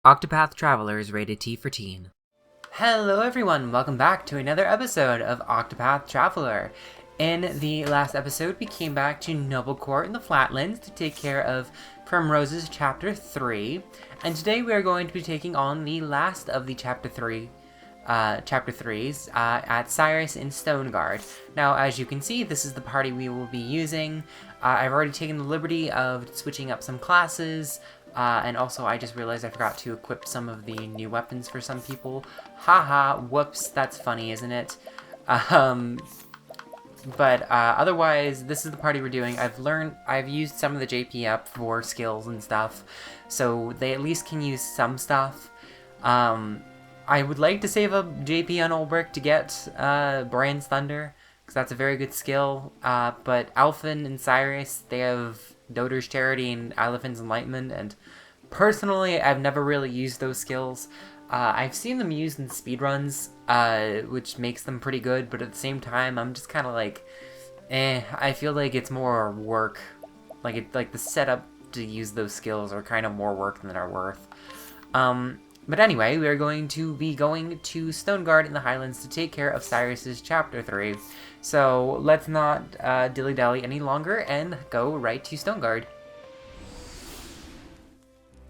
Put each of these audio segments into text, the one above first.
Octopath Traveler is rated T for teen. Hello everyone, welcome back to another episode of Octopath Traveler. In the last episode, we came back to Noble Court in the Flatlands to take care of Primrose's Chapter 3, and today we are going to be taking on the last of the Chapter 3s at Cyrus in Stonegard. Now, as you can see, this is the party we will be using. I've already taken the liberty of switching up some classes, and also I just realized I forgot to equip some of the new weapons for some people. Haha, whoops, that's funny, isn't it? But otherwise, this is the party we're doing. I've used some of the JP up for skills and stuff, so they at least can use some stuff. I would like to save a JP on Ulbrich to get Brand's Thunder, because that's a very good skill. But Alphen and Cyrus, they have Doter's Charity and Aliphin's Enlightenment, and personally, I've never really used those skills. I've seen them used in speedruns, which makes them pretty good, but at the same time, I'm just kind of like, I feel like it's more work. Like the setup to use those skills are kind of more work than they're worth. But anyway, we are going to be going to Stonegard in the Highlands to take care of Cyrus's Chapter 3. So let's not dilly-dally any longer and go right to Stonegard.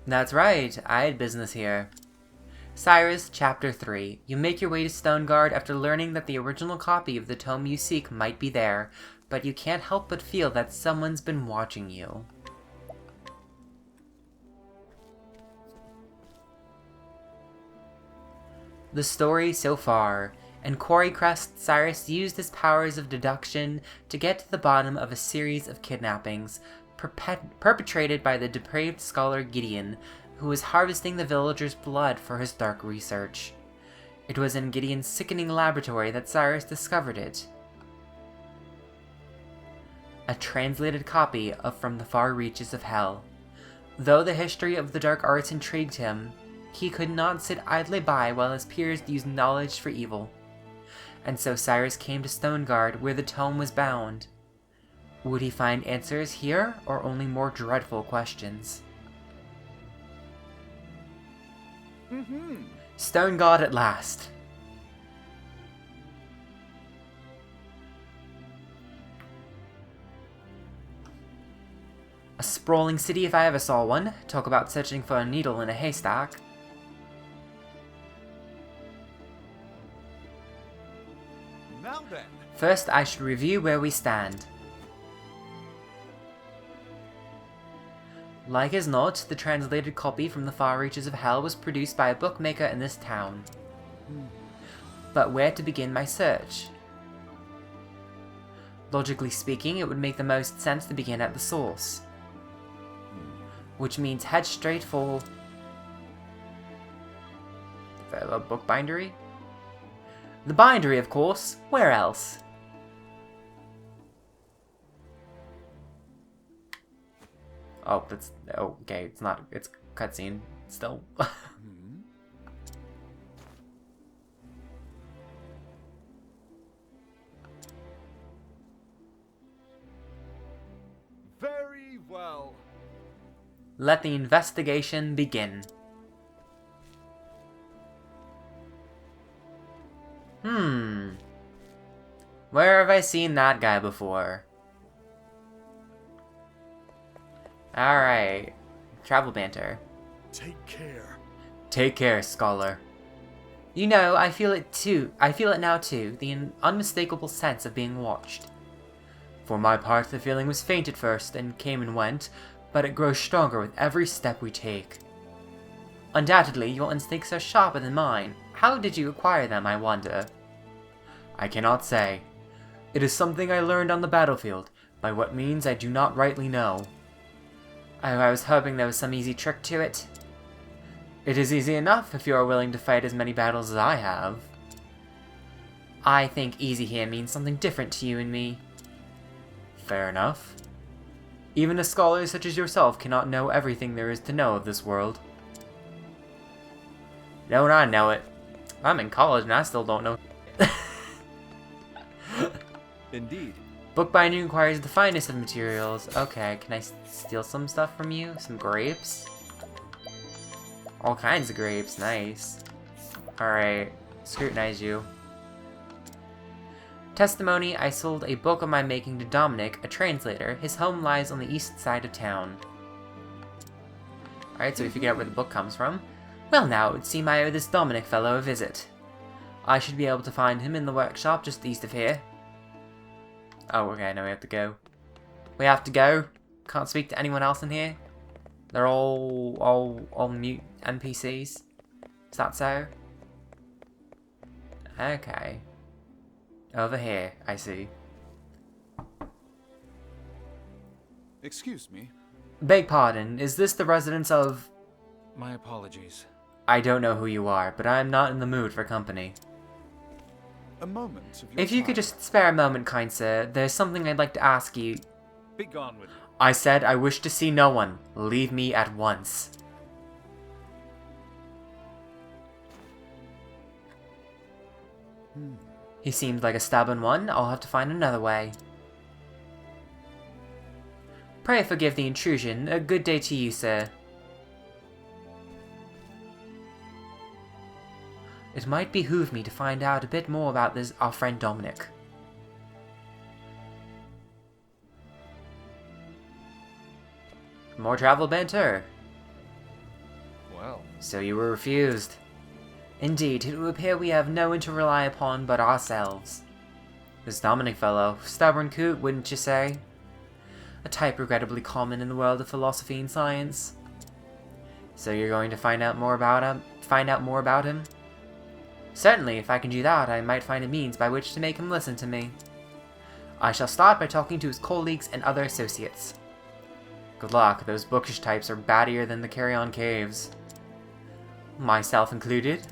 That's right, I had business here. Cyrus, Chapter 3. You make your way to Stonegard after learning that the original copy of the tome you seek might be there, but you can't help but feel that someone's been watching you. The story so far. In Quarry Crest, Cyrus used his powers of deduction to get to the bottom of a series of kidnappings perpetrated by the depraved scholar Gideon, who was harvesting the villagers' blood for his dark research. It was in Gideon's sickening laboratory that Cyrus discovered it. A translated copy of From the Far Reaches of Hell. Though the history of the dark arts intrigued him, he could not sit idly by while his peers used knowledge for evil. And so Cyrus came to Stonegard, where the tome was bound. Would he find answers here, or only more dreadful questions? Stonegard at last! A sprawling city if I ever saw one. Talk about searching for a needle in a haystack. Now then. First, I should review where we stand. Like as not, the translated copy from the Far Reaches of Hell was produced by a bookmaker in this town. But where to begin my search? Logically speaking, it would make the most sense to begin at the source. Which means head straight for a bookbindery? The bindery, of course. Where else? Oh, that's... okay, it's not... it's cutscene. Still. Very well. Let the investigation begin. Where have I seen that guy before? Alright. Travel banter. Take care. Take care, scholar. You know, I feel it too. I feel it now too, the unmistakable sense of being watched. For my part, the feeling was faint at first, and came and went, but it grows stronger with every step we take. Undoubtedly, your instincts are sharper than mine. How did you acquire them, I wonder? I cannot say. It is something I learned on the battlefield, by what means I do not rightly know. I was hoping there was some easy trick to it. It is easy enough if you are willing to fight as many battles as I have. I think easy here means something different to you and me. Fair enough. Even a scholar such as yourself cannot know everything there is to know of this world. Don't I know it? I'm in college and I still don't know. Indeed. Bookbinding requires the finest of materials. Okay, can I steal some stuff from you? Some grapes? All kinds of grapes, nice. Alright, scrutinize you. Testimony, I sold a book of my making to Dominic, a translator. His home lies on the east side of town. Alright, so we figured out where the book comes from. Well now, it would seem I owe this Dominic fellow a visit. I should be able to find him in the workshop just east of here. Oh, okay, now we have to go. We have to go? Can't speak to anyone else in here? They're all mute NPCs? Is that so? Okay. Over here, I see. Excuse me. Beg pardon, is this the residence of... My apologies. I don't know who you are, but I'm not in the mood for company. A moment of your If you could just spare a moment, kind sir, there's something I'd like to ask you. Be gone with you. I said I wish to see no one. Leave me at once. He seemed like a stubborn one. I'll have to find another way. Pray forgive the intrusion. A good day to you, sir. It might behoove me to find out a bit more about our friend Dominic. More travel banter. Well. So you were refused. Indeed, it would appear we have no one to rely upon but ourselves. This Dominic fellow, stubborn coot, wouldn't you say? A type regrettably common in the world of philosophy and science. So you're going to find out more about him? Certainly, if I can do that, I might find a means by which to make him listen to me. I shall start by talking to his colleagues and other associates. Good luck, those bookish types are battier than the Carrion Caves. Myself included.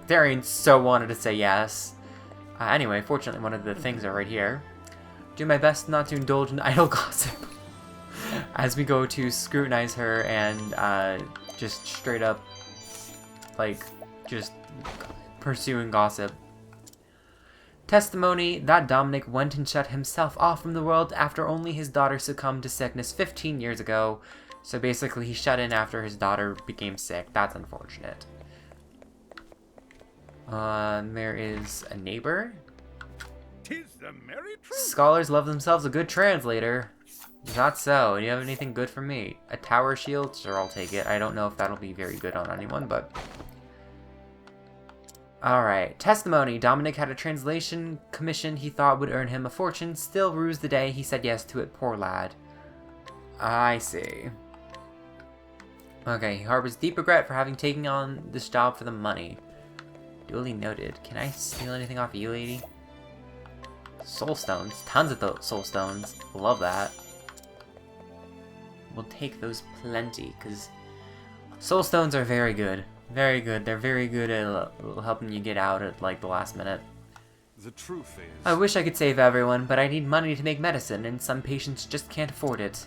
Darian so wanted to say yes. Anyway, fortunately one of the things are right here. Do my best not to indulge in idle gossip. As we go to scrutinize her and just straight up, like, just pursuing gossip. Testimony that Dominic went and shut himself off from the world after only his daughter succumbed to sickness 15 years ago. So basically he shut in after his daughter became sick. That's unfortunate. There is a neighbor. 'Tis the merry truth. Scholars love themselves a good translator. Not so. Do you have anything good for me? A tower shield? Sure, I'll take it. I don't know if that'll be very good on anyone, but... Alright. Testimony. Dominic had a translation commission he thought would earn him a fortune. Still rues the day he said yes to it. Poor lad. I see. Okay. He harbors deep regret for having taken on this job for the money. Duly noted. Can I steal anything off of you, lady? Soul stones. Tons of those soul stones. Love that. We'll take those plenty, because soul stones are very good. Very good. They're very good at helping you get out at, like, the last minute. The truth is... I wish I could save everyone, but I need money to make medicine, and some patients just can't afford it.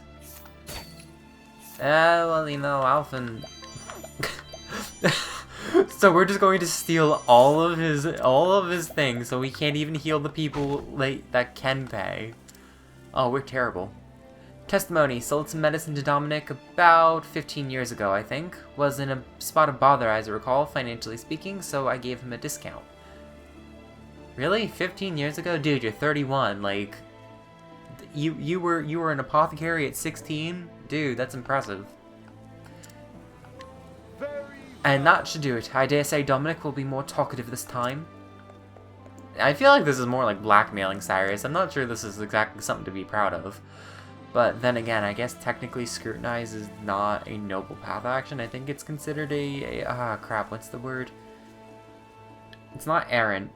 Well, you know, Alphen... So we're just going to steal all of his things, so we can't even heal the people that can pay. Oh, we're terrible. Testimony. Sold some medicine to Dominic about 15 years ago, I think. Was in a spot of bother, as I recall, financially speaking, so I gave him a discount. Really? 15 years ago? Dude, you're 31. Like, you were an apothecary at 16? Dude, that's impressive. And that should do it. I dare say Dominic will be more talkative this time. I feel like this is more like blackmailing Cyrus. I'm not sure this is exactly something to be proud of. But then again, I guess technically scrutinize is not a noble path action. I think it's considered crap, what's the word? It's not errant.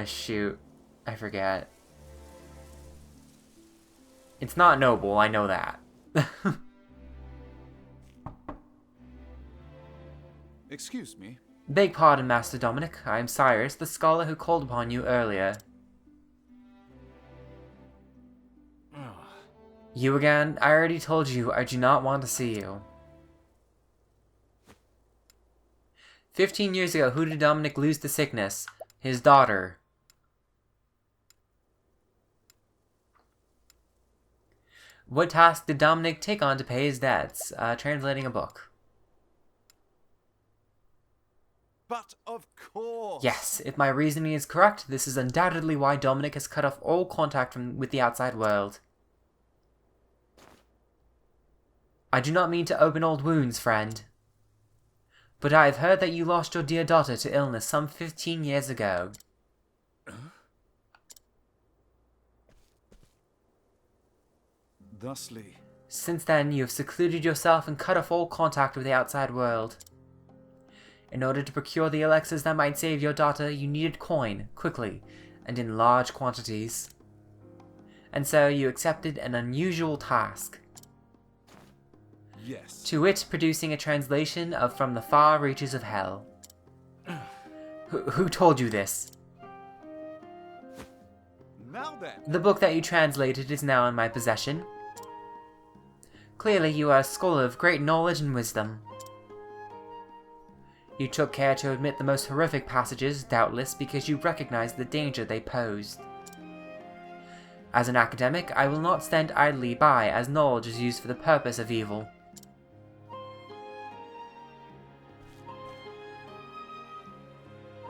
Shoot. I forget. It's not noble, I know that. Excuse me. Beg pardon, Master Dominic. I am Cyrus, the scholar who called upon you earlier. You again? I already told you I do not want to see you. 15 years ago, who did Dominic lose to sickness? His daughter. What task did Dominic take on to pay his debts? Translating a book. But of course. Yes, if my reasoning is correct, this is undoubtedly why Dominic has cut off all contact with the outside world. I do not mean to open old wounds, friend. But I have heard that you lost your dear daughter to illness some 15 years ago. Thusly. Since then, you have secluded yourself and cut off all contact with the outside world. In order to procure the elixirs that might save your daughter, you needed coin, quickly, and in large quantities. And so you accepted an unusual task. Yes. To wit, producing a translation of From the Far Reaches of Hell. Who told you this? Now then. The book that you translated is now in my possession. Clearly you are a scholar of great knowledge and wisdom. You took care to omit the most horrific passages, doubtless because you recognized the danger they posed. As an academic, I will not stand idly by as knowledge is used for the purpose of evil.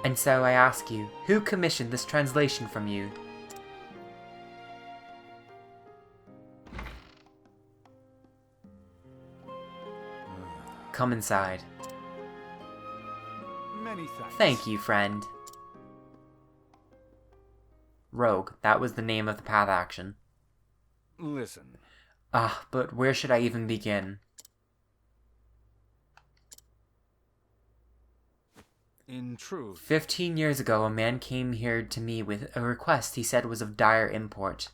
And so I ask you, who commissioned this translation from you? Come inside. Many thanks. Thank you, friend. Rogue, that was the name of the path action. Listen. But where should I even begin? In truth. 15 years ago, a man came here to me with a request he said was of dire import.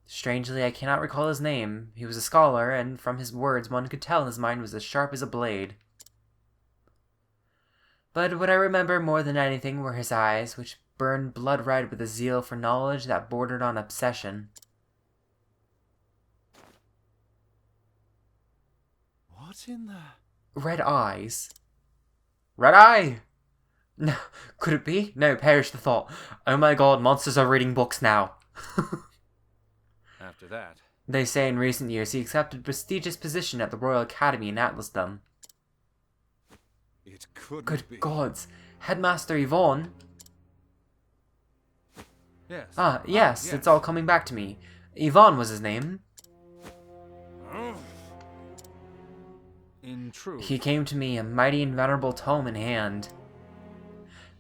Strangely, I cannot recall his name. He was a scholar, and from his words one could tell his mind was as sharp as a blade. But what I remember more than anything were his eyes, which burned blood red with a zeal for knowledge that bordered on obsession. What in the... Red eyes? Red eye! No, could it be? No, perish the thought. Oh my god, monsters are reading books now. After that. They say in recent years he accepted a prestigious position at the Royal Academy in Atlasdom. It could Good be. gods. Headmaster Yvonne? Yes. Yes, yes. it's all coming back to me. Yvonne was his name. In truth. He came to me, a mighty and venerable tome in hand.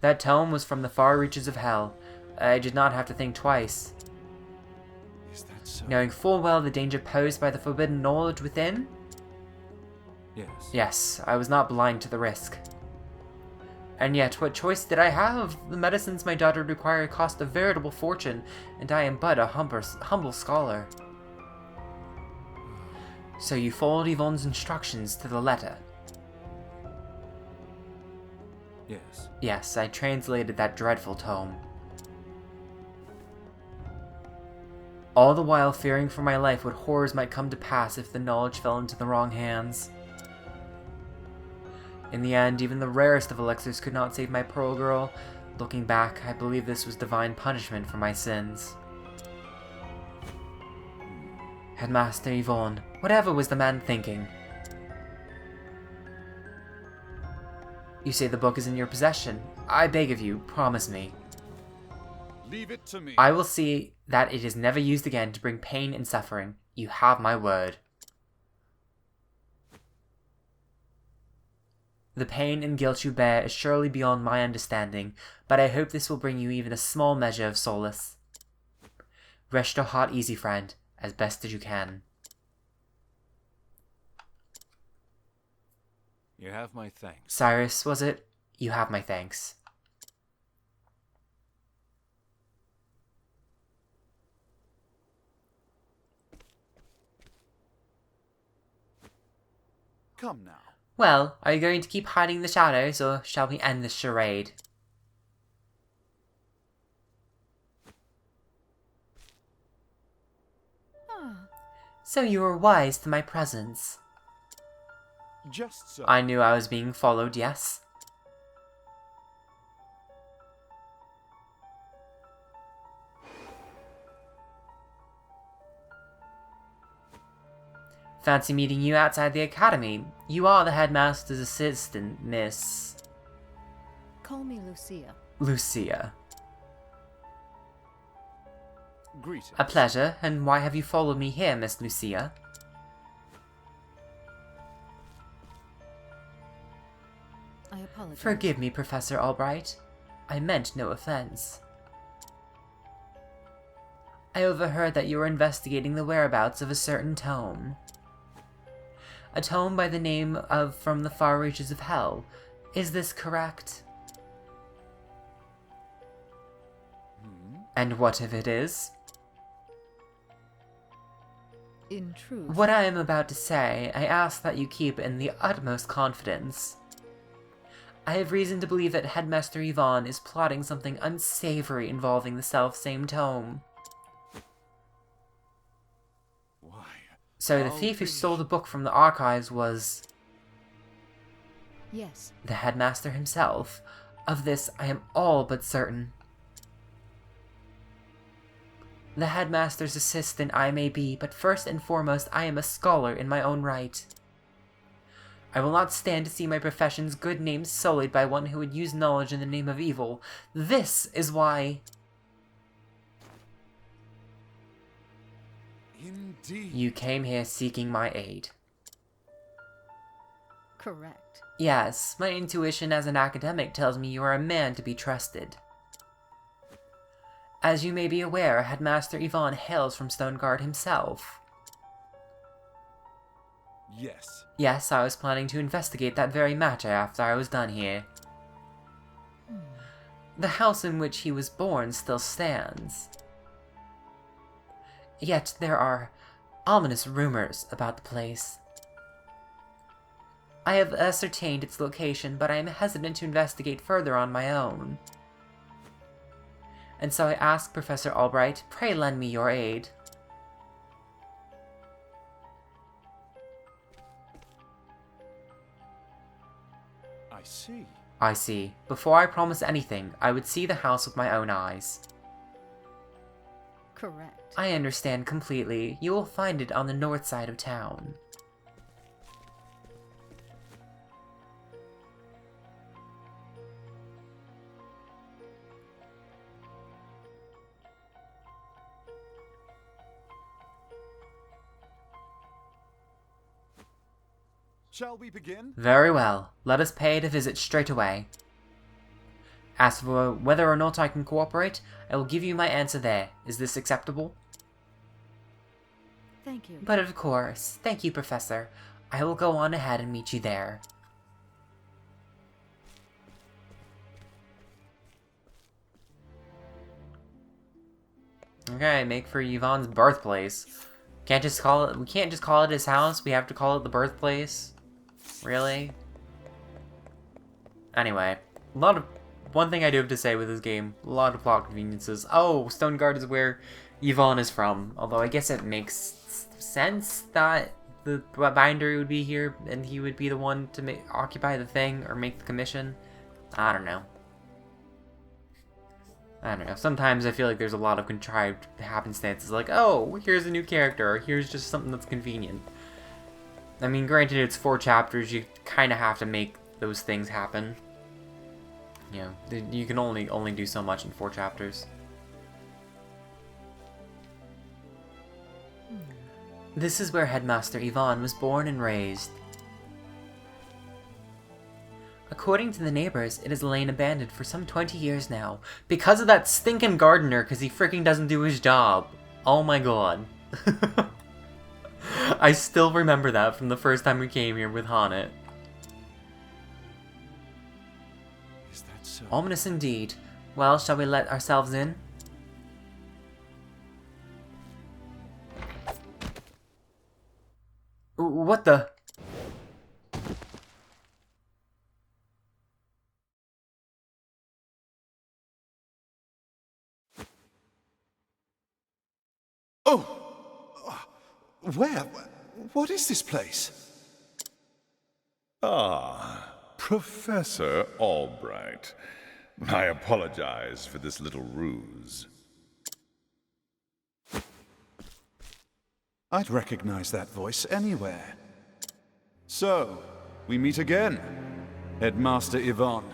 That tome was From the Far Reaches of Hell. I did not have to think twice. Is that so? Knowing full well the danger posed by the forbidden knowledge within? Yes. Yes, I was not blind to the risk. And yet, what choice did I have? The medicines my daughter required cost a veritable fortune, and I am but a humble scholar. So you followed Yvonne's instructions to the letter? Yes. Yes, I translated that dreadful tome. All the while fearing for my life what horrors might come to pass if the knowledge fell into the wrong hands. In the end, even the rarest of elixirs could not save my pearl girl. Looking back, I believe this was divine punishment for my sins. Headmaster Yvonne, whatever was the man thinking? You say the book is in your possession. I beg of you, promise me. Leave it to me. I will see that it is never used again to bring pain and suffering. You have my word. The pain and guilt you bear is surely beyond my understanding, but I hope this will bring you even a small measure of solace. Rest your heart easy, friend, as best as you can. You have my thanks. Cyrus, was it? You have my thanks. Come now. Well, are you going to keep hiding in the shadows, or shall we end this charade? So you were wise to my presence. Just so. I knew I was being followed, yes? Fancy meeting you outside the academy. You are the headmaster's assistant, Miss... Call me Lucia. Lucia. Greetings. A pleasure, and why have you followed me here, Miss Lucia? I apologize. Forgive me, Professor Albright. I meant no offense. I overheard that you were investigating the whereabouts of a certain tome. A tome by the name of From the Far Reaches of Hell. Is this correct? And what if it is? In truth... What I am about to say, I ask that you keep in the utmost confidence. I have reason to believe that Headmaster Yvonne is plotting something unsavory involving the self-same tome. Why? So the thief who stole the book from the archives was... Yes. the headmaster himself. Of this I am all but certain. The headmaster's assistant I may be, but first and foremost I am a scholar in my own right. I will not stand to see my profession's good name sullied by one who would use knowledge in the name of evil. This is why... Indeed. You came here seeking my aid. Correct. Yes, my intuition as an academic tells me you are a man to be trusted. As you may be aware, Headmaster Yvonne hails from Stonegard himself. Yes. Yes, I was planning to investigate that very matter after I was done here. The house in which he was born still stands. Yet there are ominous rumors about the place. I have ascertained its location, but I am hesitant to investigate further on my own. And so I ask Professor Albright, pray lend me your aid. I see. I see. Before I promise anything, I would see the house with my own eyes. Correct. I understand completely. You will find it on the north side of town. Shall we begin? Very well. Let us pay it a visit straight away. As for whether or not I can cooperate, I will give you my answer there. Is this acceptable? Thank you. But of course. Thank you, Professor. I will go on ahead and meet you there. Okay, make for Yvonne's birthplace. We can't just call it his house, we have to call it the birthplace. Really? Anyway, one thing I do have to say with this game, a lot of plot conveniences. Oh, Stonegard is where Yvonne is from, although I guess it makes sense that the binder would be here and he would be the one to occupy the thing or make the commission. I don't know. Sometimes I feel like there's a lot of contrived happenstances, like, oh, here's a new character, or here's just something that's convenient. I mean, granted, it's 4 chapters, you kind of have to make those things happen. You know, you can only do so much in 4 chapters. This is where Headmaster Yvonne was born and raised. According to the neighbors, it has lain abandoned for some 20 years now. Because of that stinking gardener, because he freaking doesn't do his job. Oh my god. I still remember that from the first time we came here with Haunted. Is that so? Ominous indeed. Well, shall we let ourselves in? What the... Oh! Where? What is this place? Ah, Professor Albright. I apologize for this little ruse. I'd recognize that voice anywhere. So, we meet again, Headmaster Yvonne.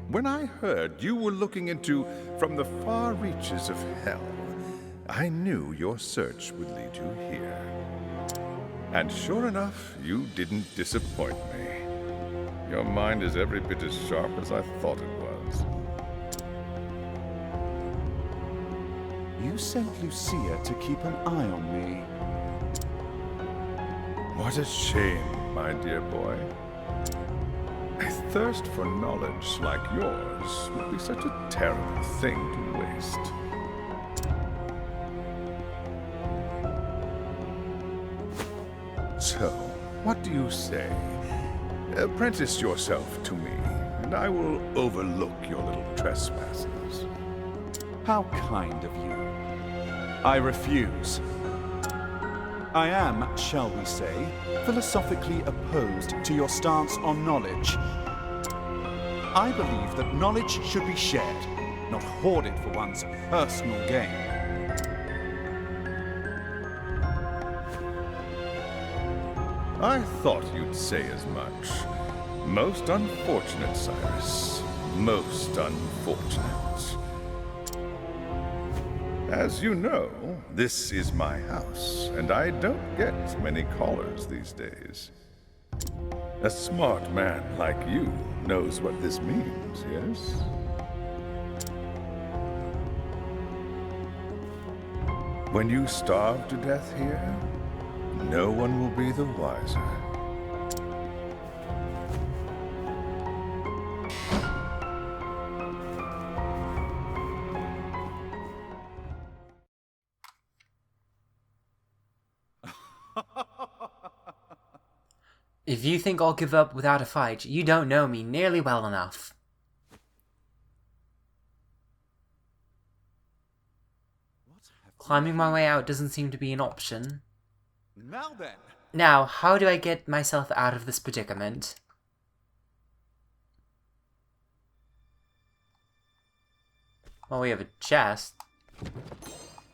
When I heard you were looking into from the far reaches of hell, I knew your search would lead you here. And sure enough, you didn't disappoint me. Your mind is every bit as sharp as I thought it was. You sent Lucia to keep an eye on me. What a shame, my dear boy. A thirst for knowledge like yours would be such a terrible thing to waste. So, what do you say? Apprentice yourself to me, and I will overlook your little trespasses. How kind of you. I refuse. I am, shall we say, philosophically opposed to your stance on knowledge. I believe that knowledge should be shared, not hoarded for one's personal gain. I thought you'd say as much. Most unfortunate, Cyrus. Most unfortunate. As you know, this is my house, and I don't get many callers these days. A smart man like you knows what this means, yes? When you starve to death here, no one will be the wiser. If you think I'll give up without a fight, you don't know me nearly well enough. Climbing my way out doesn't seem to be an option. Now then. Now, how do I get myself out of this predicament? Well, we have a chest.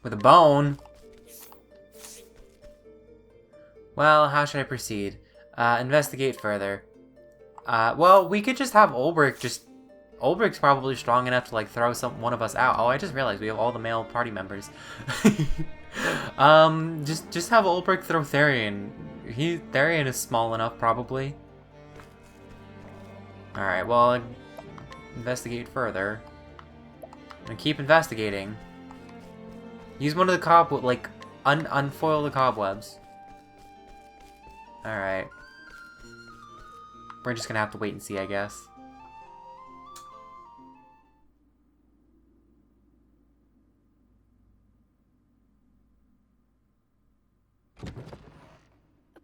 With a bone. Well, how should I proceed? Investigate further. Well, we could just have Ulbrich Ulbrich's probably strong enough to, like, throw one of us out. Oh, I just realized we have all the male party members. Just have Ulbrich throw Therian. Therian is small enough, probably. Alright, well, investigate further. And keep investigating. Use one of the unfoil the cobwebs. Alright. We're just gonna have to wait and see, I guess.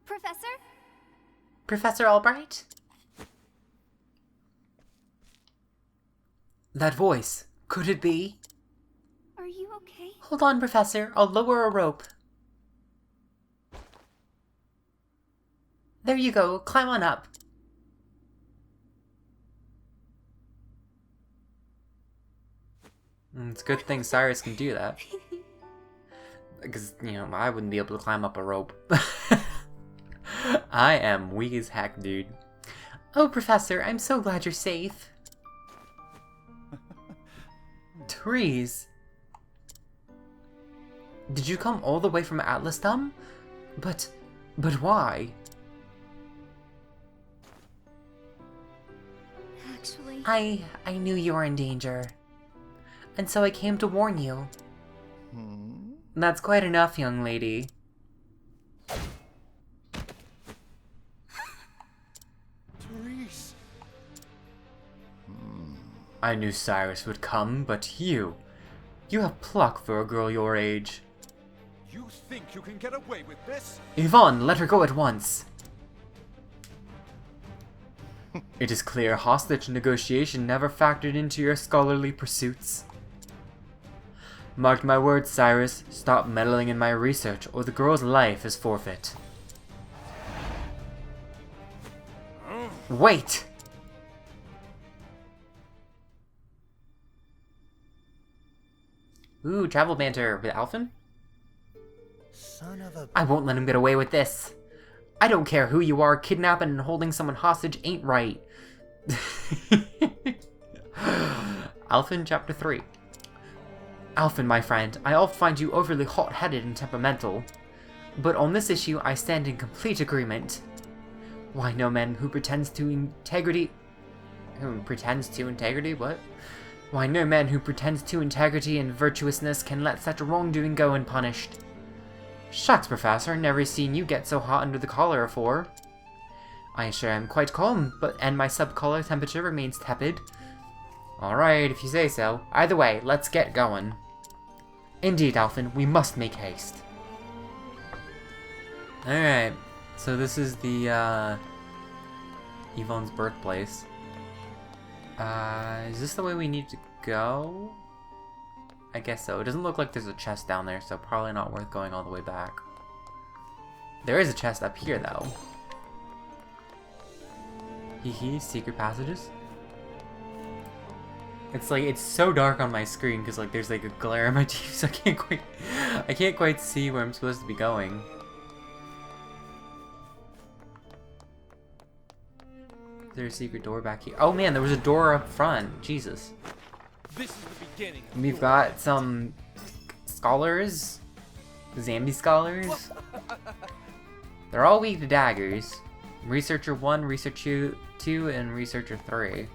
Professor? Professor Albright? That voice. Could it be? Are you okay? Hold on, Professor. I'll lower a rope. There you go. Climb on up. It's a good thing Cyrus can do that. Because, you know, I wouldn't be able to climb up a rope. I am weak as heck, dude. Oh, Professor, I'm so glad you're safe. Trees. Did you come all the way from Atlasdom? But why? Actually... I knew you were in danger. And so I came to warn you. That's quite enough, young lady. Therese. I knew Cyrus would come, but you have pluck for a girl your age. You think you can get away with this? Yvonne, let her go at once. It is clear hostage negotiation never factored into your scholarly pursuits. Mark my words, Cyrus. Stop meddling in my research, or the girl's life is forfeit. Wait! Ooh, travel banter with Alphen? Son of a... I won't let him get away with this. I don't care who you are, kidnapping and holding someone hostage ain't right. Alphen, Chapter 3. Alphen, my friend, I often find you overly hot-headed and temperamental. But on this issue, I stand in complete agreement. Why, no man who pretends to integrity... What? Why, no man who pretends to integrity and virtuousness can let such wrongdoing go unpunished. Shucks, Professor, never seen you get so hot under the collar afore. I assure I'm quite calm, and my sub-collar temperature remains tepid. Alright, if you say so. Either way, let's get going. Indeed, Alphen, we must make haste. Alright, so this is the, Yvonne's birthplace. Is this the way we need to go? I guess so. It doesn't look like there's a chest down there, so probably not worth going all the way back. There is a chest up here, though. Hee, secret passages. It's like, it's so dark on my screen because like there's like a glare on my TV, so I can't quite see where I'm supposed to be going. Is there a secret door back here? Oh man, there was a door up front. Jesus. This is the beginning. We've got some scholars. Zambi scholars. They're all weak to daggers. Researcher 1, Researcher 2, and Researcher 3.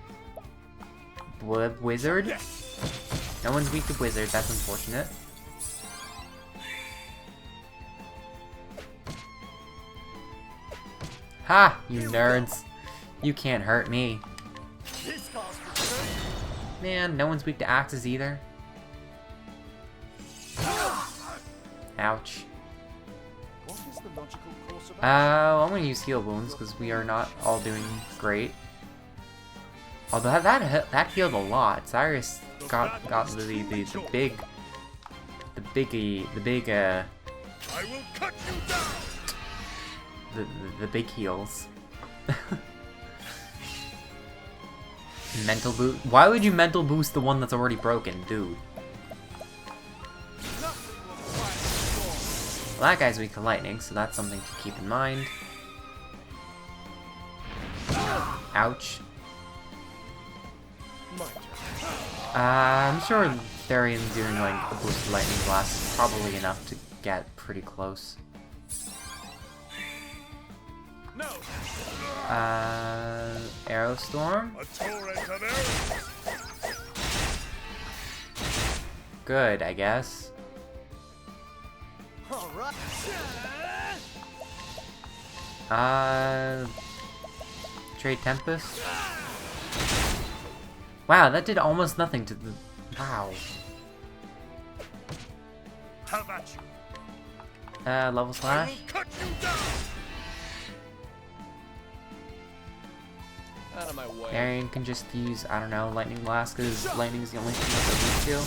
Wizard? No one's weak to wizard, that's unfortunate. Ha! You nerds. You can't hurt me. Man, no one's weak to axes either. Ouch. I'm gonna use heal wounds because we are not all doing great. Although that healed a lot. Cyrus got the big I will cut you down. the big heals. Mental boost. Why would you mental boost the one that's already broken, dude? Well, that guy's weak to lightning, so that's something to keep in mind. Ouch. I'm sure Therian's doing like a boosted lightning blast is probably enough to get pretty close. No. Arrow storm. A torrent of arrows. Good, I guess. All right. Trade Tempest. Wow, that did almost nothing to the... Wow. How about you? Level slash. Cut you down. Out of my way. Arian can just use, I don't know, lightning blast because lightning is the only thing that's weak to.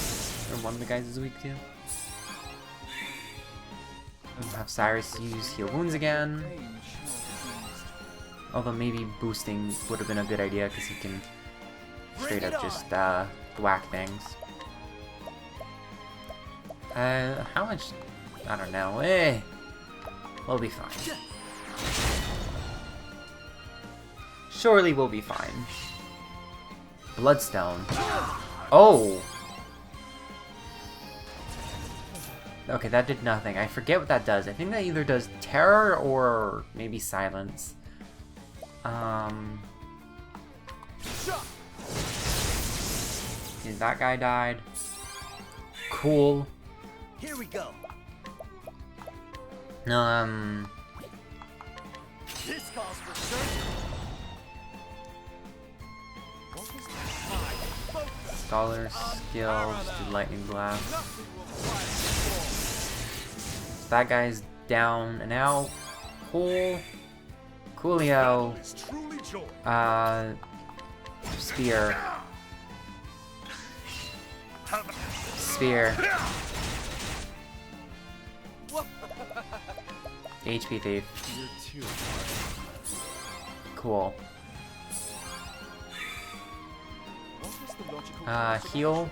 Or one of the guys is weak to. We'll have Cyrus use heal wounds again. Although maybe boosting would have been a good idea because he can straight up just whack things. How much? I don't know. We'll be fine. Surely we'll be fine. Bloodstone. Oh! Okay, that did nothing. I forget what that does. I think that either does terror or maybe silence. That guy died. Cool. Here we go. This calls for surgery. Scholar skills, do lightning blast. That guy's down and out. Cool. Coolio. Spear. Spear. HP thief. Cool. Heal.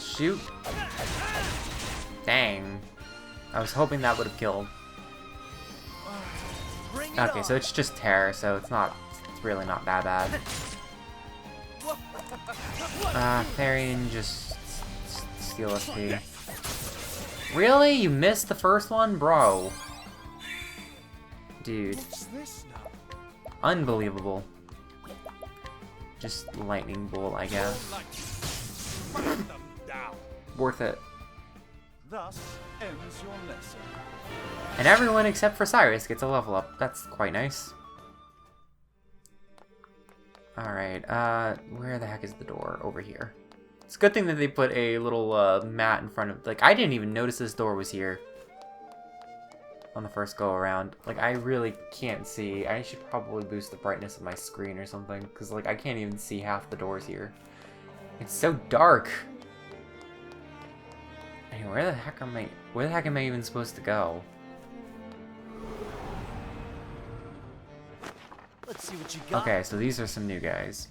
Shoot. Dang. I was hoping that would have killed. Bring it Okay, on. so it's just terror, so it's really not that bad. Therian, just steal SP. Really? You missed the first one? Bro. Dude. What's this now? Unbelievable. Just lightning bolt, I guess. Smash them down. Worth it. Thus ends your lesson. And everyone except for Cyrus gets a level up. That's quite nice. Alright, where the heck is the door? Over here. It's a good thing that they put a little mat in front of... Like, I didn't even notice this door was here on the first go around. Like, I really can't see. I should probably boost the brightness of my screen or something, because, like, I can't even see half the doors here. It's so dark. Hey, where the heck am I even supposed to go? Let's see what you got. Okay, so these are some new guys.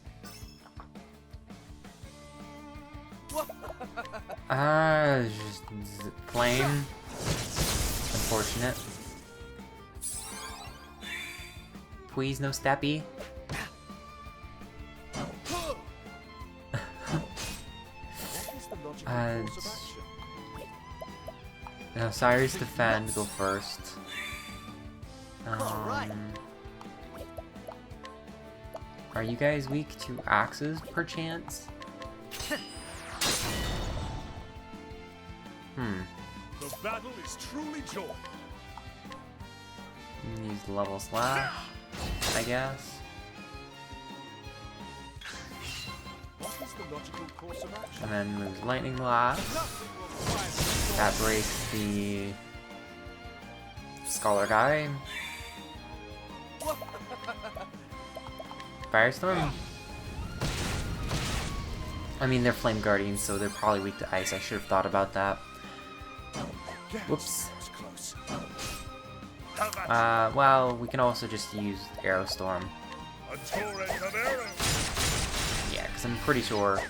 Just flame. Unfortunate. Please, no steppy. What is the logical course of action? Now, Cyrus defend, go first. Alright. Are you guys weak to axes, perchance? The battle is truly joy. Use level slash, I guess. What is the logical course of action? And then moves lightning blast. That breaks the scholar guy. Firestorm? I mean, they're flame guardians, so they're probably weak to ice. I should have thought about that. Whoops. That was close. Well, we can also just use Arrow Storm. A torrent of arrows. Yeah, because I'm pretty sure...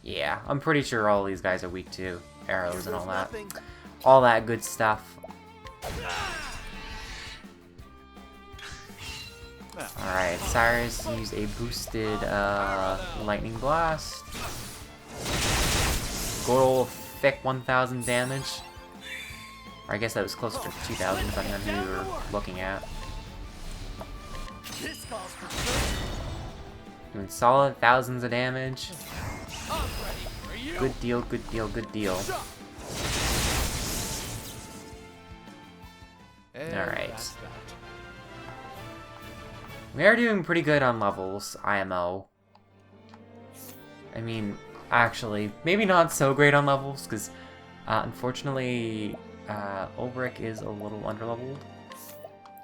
Yeah, I'm pretty sure all these guys are weak to arrows and all that. Nothing. All that good stuff. Alright, Cyrus used a boosted lightning blast. Good old thick 1000 damage. Or I guess that was closer to 2000 depending on who you were looking at. This calls for search. Doing solid thousands of damage. I'm ready for you. Good deal, good deal, good deal. Alright. That's that. We are doing pretty good on levels, IMO. I mean, actually, maybe not so great on levels, because unfortunately, Ulbrich is a little underleveled.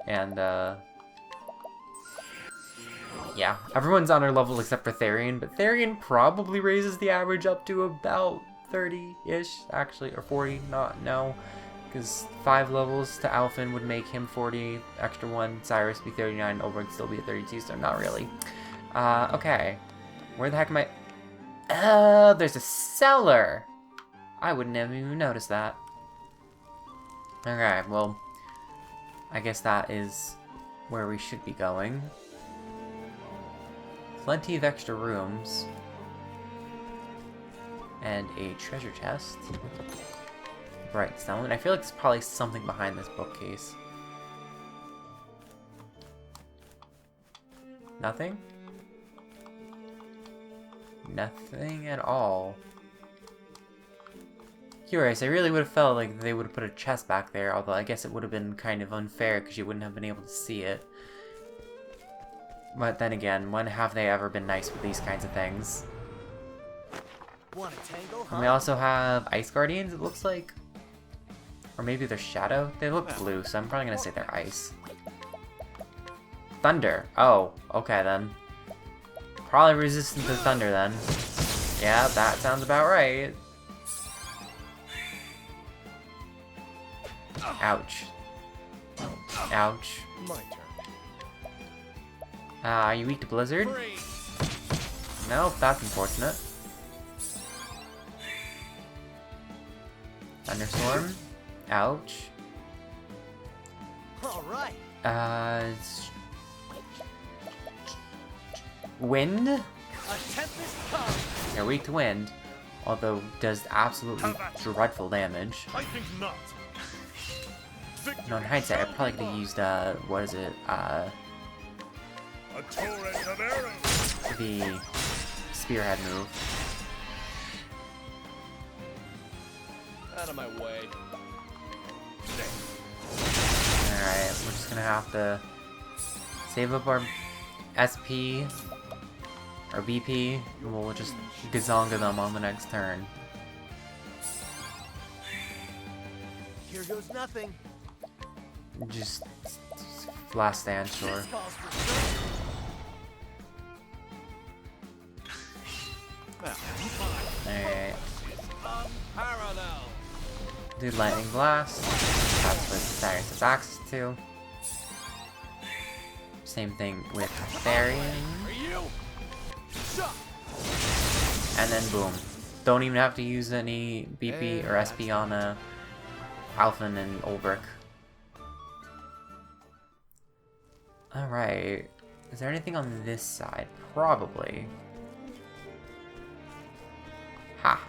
And, yeah, everyone's on our level except for Therian, but Therian probably raises the average up to about 30-ish, actually, or 40, no. Because 5 levels to Alphen would make him 40, extra 1, Cyrus be 39, Ulbrich still be at 32, so not really. Okay. Where the heck am I? Oh, there's a cellar! I wouldn't have even noticed that. Okay, well, I guess that is where we should be going. Plenty of extra rooms. And a treasure chest. Bright stone. I feel like there's probably something behind this bookcase. Nothing? Nothing at all. Curious, I really would have felt like they would have put a chest back there, although I guess it would have been kind of unfair because you wouldn't have been able to see it. But then again, when have they ever been nice with these kinds of things? Want a tango, huh? And we also have Ice Guardians, it looks like. Or maybe they're Shadow? They look blue, so I'm probably gonna say they're Ice. Thunder. Oh, okay then. Probably resistant to Thunder then. Yeah, that sounds about right. Ouch. Ouch. My turn. Are you weak to Blizzard? Freeze. Nope, that's unfortunate. Thunderstorm. Ouch. All right. Wind? A tempest comes. They're weak to wind, although does absolutely dreadful damage. I think not. No, in hindsight, I probably could have used, what is it, A torrent of arrows. the spearhead move. Out of my way. Alright, we're just gonna have to save up our SP, or BP, and we'll just gazonga them on the next turn. Here goes nothing. Just last stand, sure. This calls for surgery. Alright. Unparalleled. Do lightning blast. That's what Cyrus has access to. Same thing with Therian. Are you? Shut. And then boom. Don't even have to use any BP or SP on Alphen and Ulbrich. Alright. Is there anything on this side? Probably. Ha!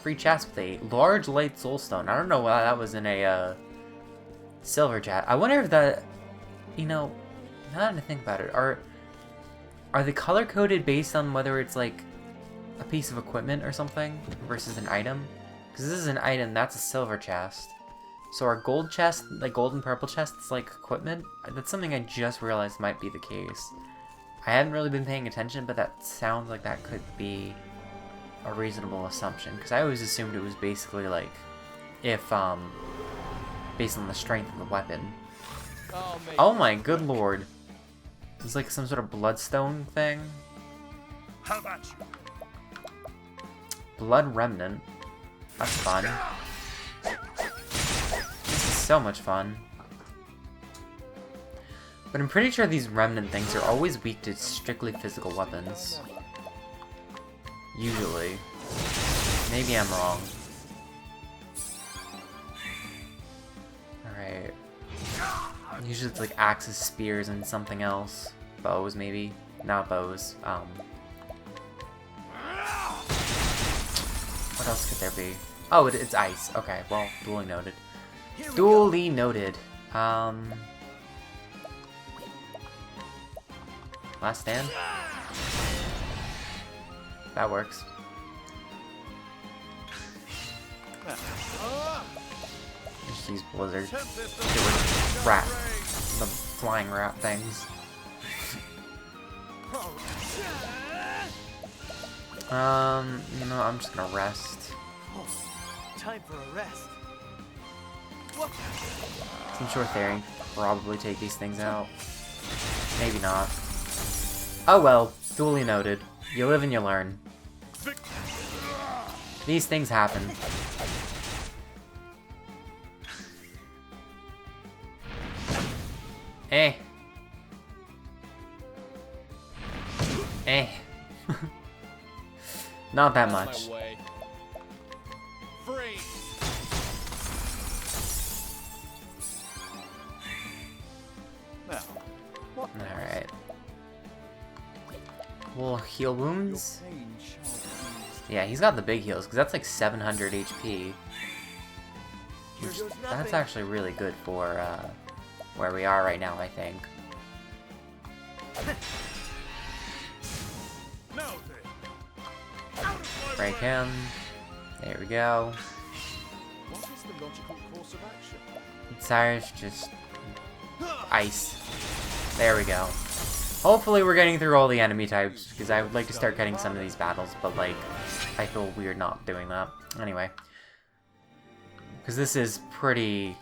Free chest with a large light soulstone. I don't know why that was in a silver chat. I wonder if that, you know, now that I think about it, are they color coded based on whether it's like a piece of equipment or something versus an item? Because this is an item, that's a silver chest. So our gold chest, like gold and purple chest, it's like equipment. That's something I just realized might be the case. I haven't really been paying attention, but that sounds like that could be a reasonable assumption, because I always assumed it was basically like if based on the strength of the weapon. Oh my good lord, it's like some sort of bloodstone thing. How about you? Blood remnant, that's fun. This is so much fun. But I'm pretty sure these remnant things are always weak to strictly physical weapons. Usually. Maybe I'm wrong. Alright. Usually it's like axes, spears, and something else. Bows, maybe? Not bows. What else could there be? Oh, it's ice. Okay, well, duly noted. Duly noted. Last stand? That works. Just use blizzard. Get rid of rat. The flying rat things. You know, I'm just gonna rest. Time for a rest. I'm sure Therian could probably take these things out. Maybe not. Oh well, duly noted. You live and you learn. These things happen. Eh. Eh. Not that much. Alright. We'll heal wounds. Yeah, he's got the big heals, because that's like 700 HP. Which, that's actually really good for where we are right now, I think. Break him. There we go. What is the logical course of action? Cyrus just ice. There we go. Hopefully we're getting through all the enemy types, because I would like to start getting some of these battles, but like, I feel weird not doing that. Anyway. Because this is pretty...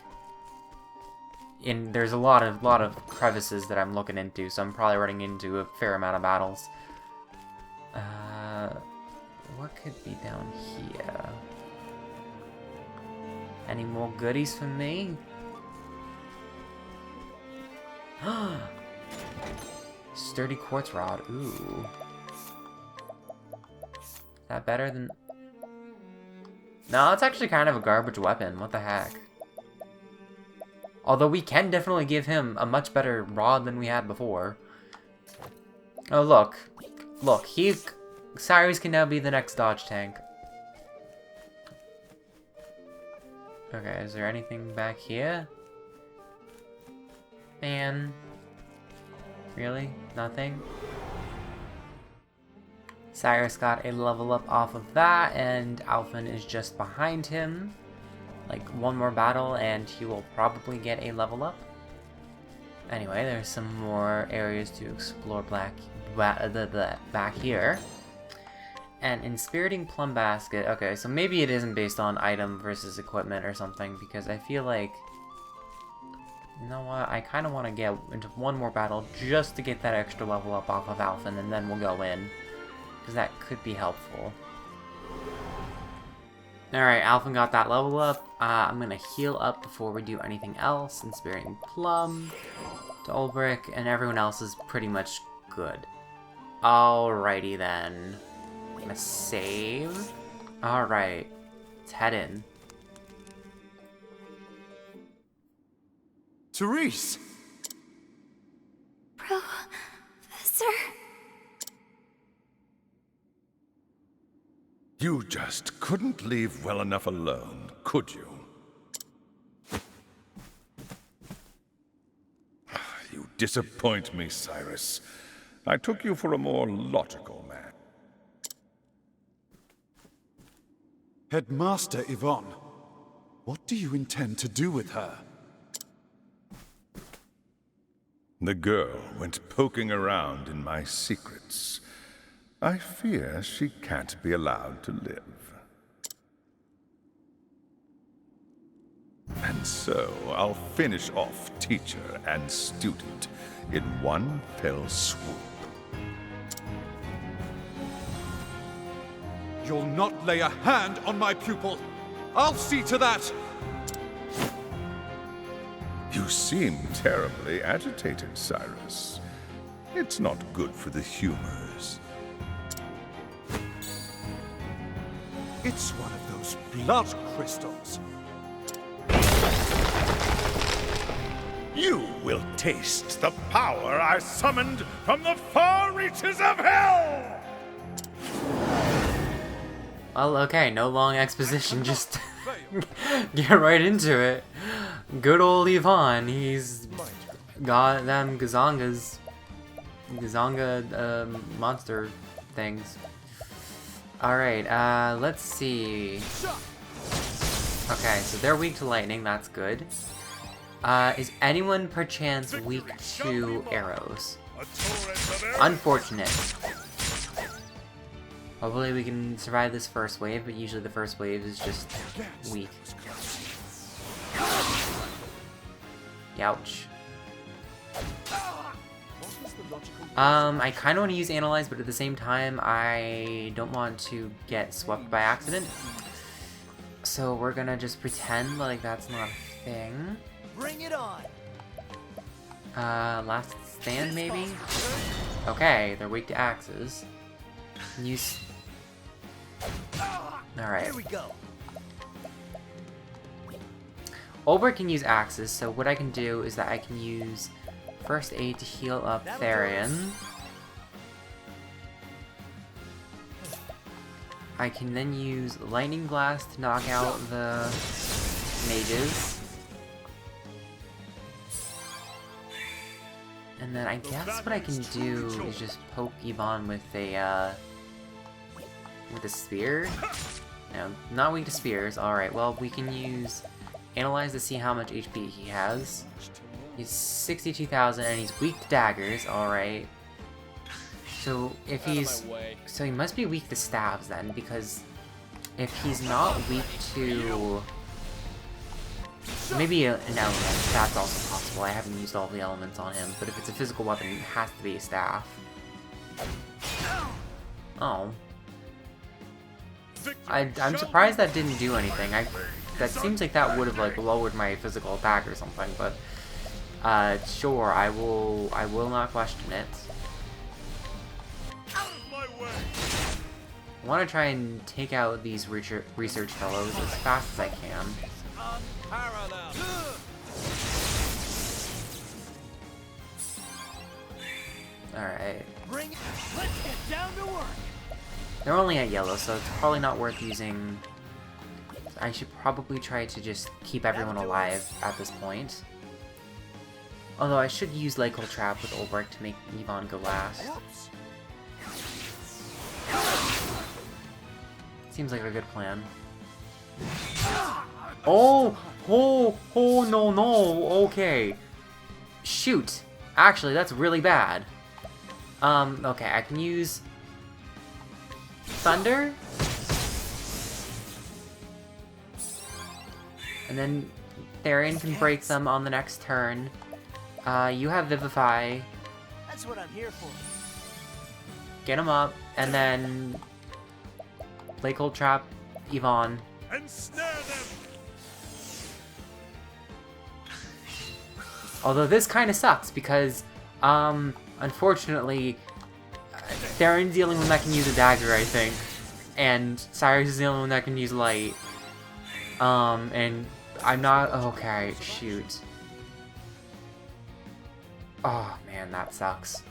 there's a lot of crevices that I'm looking into, so I'm probably running into a fair amount of battles. What could be down here? Any more goodies for me? Sturdy quartz rod. Ooh. Is that better than... No, it's actually kind of a garbage weapon. What the heck? Although we can definitely give him a much better rod than we had before. Oh, look. Look, Cyrus can now be the next dodge tank. Okay, is there anything back here? Man. Really? Nothing? Cyrus got a level up off of that, and Alphen is just behind him. Like, one more battle, and he will probably get a level up. Anyway, there's some more areas to explore back here. And Inspiriting Plum Basket. Okay, so maybe it isn't based on item versus equipment or something, because I feel like... You know what? I kind of want to get into one more battle just to get that extra level up off of Alphen, and then we'll go in. Because that could be helpful. Alright, Alphen got that level up. I'm going to heal up before we do anything else. Inspiriting Plum to Ulbrich, and everyone else is pretty much good. Alrighty then. I'm going to save. Alright, let's head in. Cyrus! Professor? You just couldn't leave well enough alone, could you? You disappoint me, Cyrus. I took you for a more logical man. Headmaster Yvonne, what do you intend to do with her? The girl went poking around in my secrets. I fear she can't be allowed to live. And so I'll finish off teacher and student in one fell swoop. You'll not lay a hand on my pupil. I'll see to that. You seem terribly agitated, Cyrus. It's not good for the humors. It's one of those blood crystals. You will taste the power I summoned from the far reaches of hell! Well, okay, no long exposition, just get right into it. Good old Yvonne, he's got them Gazanga monster things. Alright, let's see. Okay, so they're weak to lightning, that's good. Is anyone perchance weak to arrows? Unfortunate. Hopefully we can survive this first wave, but usually the first wave is just weak. Ouch. I kind of want to use Analyze, but at the same time, I don't want to get swept by accident. So we're gonna just pretend like that's not a thing. Bring it on. Last stand maybe? Okay, they're weak to axes. Use... Alright. Here we go. Ulbrich can use axes, so what I can do is that I can use First Aid to heal up Therian. I can then use Lightning Blast to knock out the mages. And then I guess what I can do is just poke Yvonne with a spear. No, not weak to spears. Alright, well, we can use Analyze to see how much HP he has. He's 62,000 and he's weak to daggers. Alright. So if he's... So he must be weak to stabs then, because if he's not weak to... Maybe an element, that's also possible. I haven't used all the elements on him, but if it's a physical weapon, it has to be a staff. Oh. I'm surprised that didn't do anything. That seems like that would have like lowered my physical attack or something, but sure, I will not question it. I want to try and take out these research fellows as fast as I can. Unparalleled. Alright. Bring it. Let's get down to work. They're only at yellow, so it's probably not worth using. I should probably try to just keep everyone alive at this point. Although I should use Lycol Trap with Ulbrich to make Yvonne go last. Seems like a good plan. Oh, no, okay. Shoot. Actually, that's really bad. Okay, I can use Thunder? And then Therian can break them on the next turn. You have Vivify. That's what I'm here for. Get him up, and then Lycol Trap Yvonne. Ensnare them! Although this kind of sucks because, unfortunately, Therian's the only one that can use a dagger, I think, and Cyrus is the only one that can use light. And I'm not. Okay, shoot. Oh man, that sucks.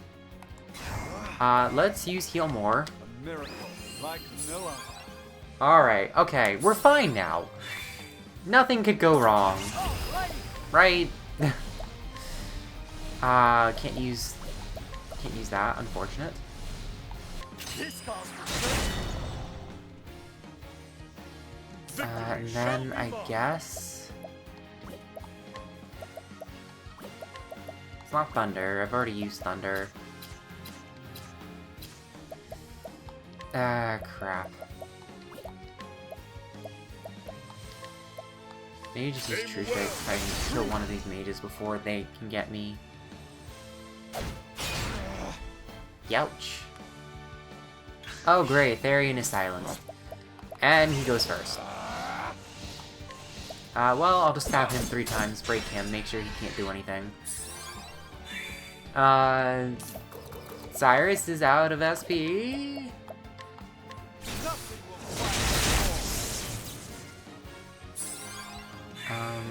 Let's use Heal More. A miracle like no other. Alright, okay, we're fine now. Nothing could go wrong. Right? Can't use that, unfortunate. This calls for And then I guess it's not Thunder. I've already used Thunder. Crap. Maybe just use True Strike if I can kill one of these mages before they can get me. Youch. Oh great, Therian is silenced. And he goes first. Well, I'll just stab him 3 times, break him, make sure he can't do anything. Cyrus is out of SP.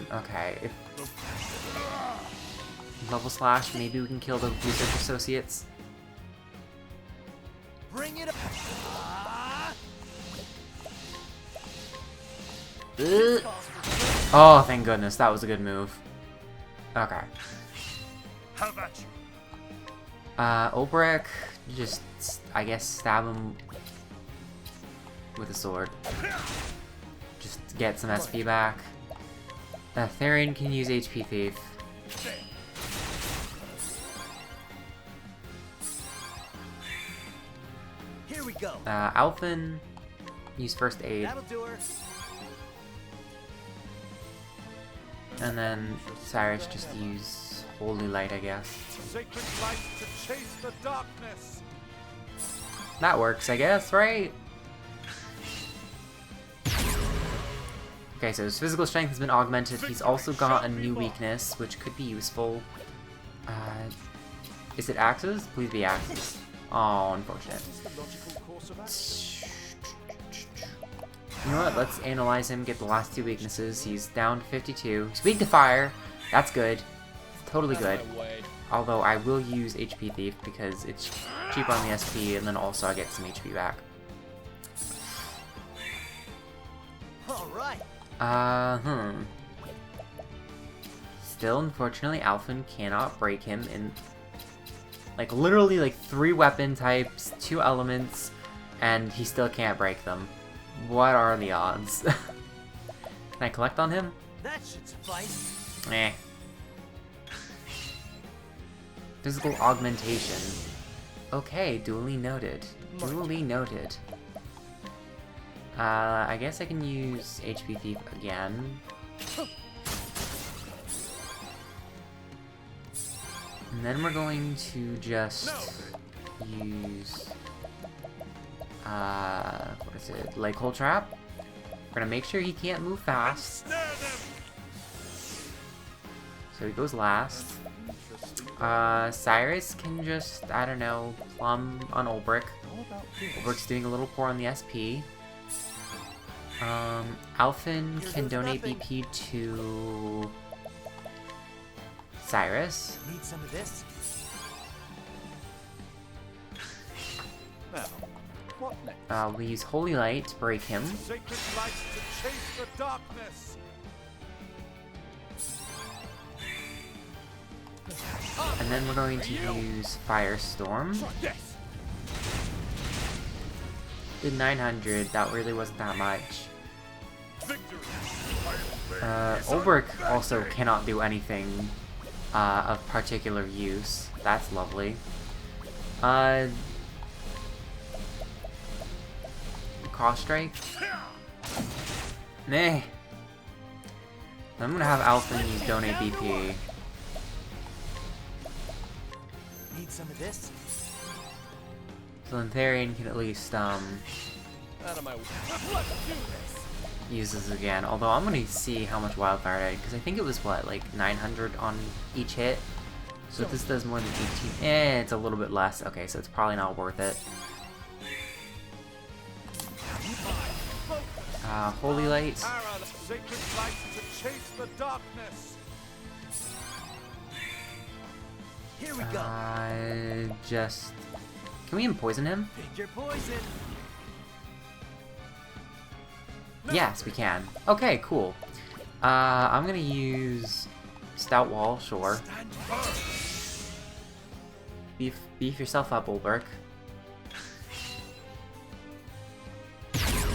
Okay, if level slash, maybe we can kill the research associates. bring it up. Oh, thank goodness, that was a good move. Okay. How about you? Ulbrich, just, I guess, stab him with a sword. Just get some SP back. Therian can use HP Thief. Here we go. Alphen, use First Aid. That'll do her. And then Cyrus just use Holy Light, I guess. Sacred light to chase the darkness. That works, I guess, right? Okay, so his physical strength has been augmented. He's also got a new weakness, which could be useful. Is it axes? Please be axes. Oh, unfortunate. You know what? Let's analyze him, get the last 2 weaknesses. He's down to 52. He's weak to fire. That's good. Totally good. Although I will use HP Thief because it's cheaper on the SP, and then also I get some HP back. All right. Still, unfortunately, Alphen cannot break him in, like, literally, like, 3 weapon types, 2 elements, and he still can't break them. What are the odds? Can I collect on him? That should suffice. Eh. Physical augmentation. Okay, duly noted. Duly noted. I guess I can use HP Thief again. And then we're going to just use, what is it? Lycol Trap. We're gonna make sure he can't move fast. So he goes last. Cyrus can just, I don't know, plumb on Ulbrich. about this? Ulbricht's doing a little poor on the SP. Alphen Here can goes donate nothing. BP to Cyrus. Need some of this? Now, what next? We use Holy Light to break him. Sacred light to chase the darkness. And then we're going to use Firestorm. Try this. Did 900, that really wasn't that much. Victory! Ulbrich also cannot do anything of particular use. That's lovely. Cross Strike? Nah. I'm gonna have Alphen use Donate BP. Need some of this? So Therian can at least Out of my way. Let's do this. use this again. Although I'm gonna see how much wildfire I did, because I think it was what, like 900 on each hit. So if this does more than 18, it's a little bit less. Okay, so it's probably not worth it. Holy Light. Sacred light to chase the darkness. Here we go. Just... Can we empoison him? Pick your poison. Yes, we can. Okay, cool. I'm gonna use Stout Wall, sure. Stand firm. Beef yourself up, Ulbrich. His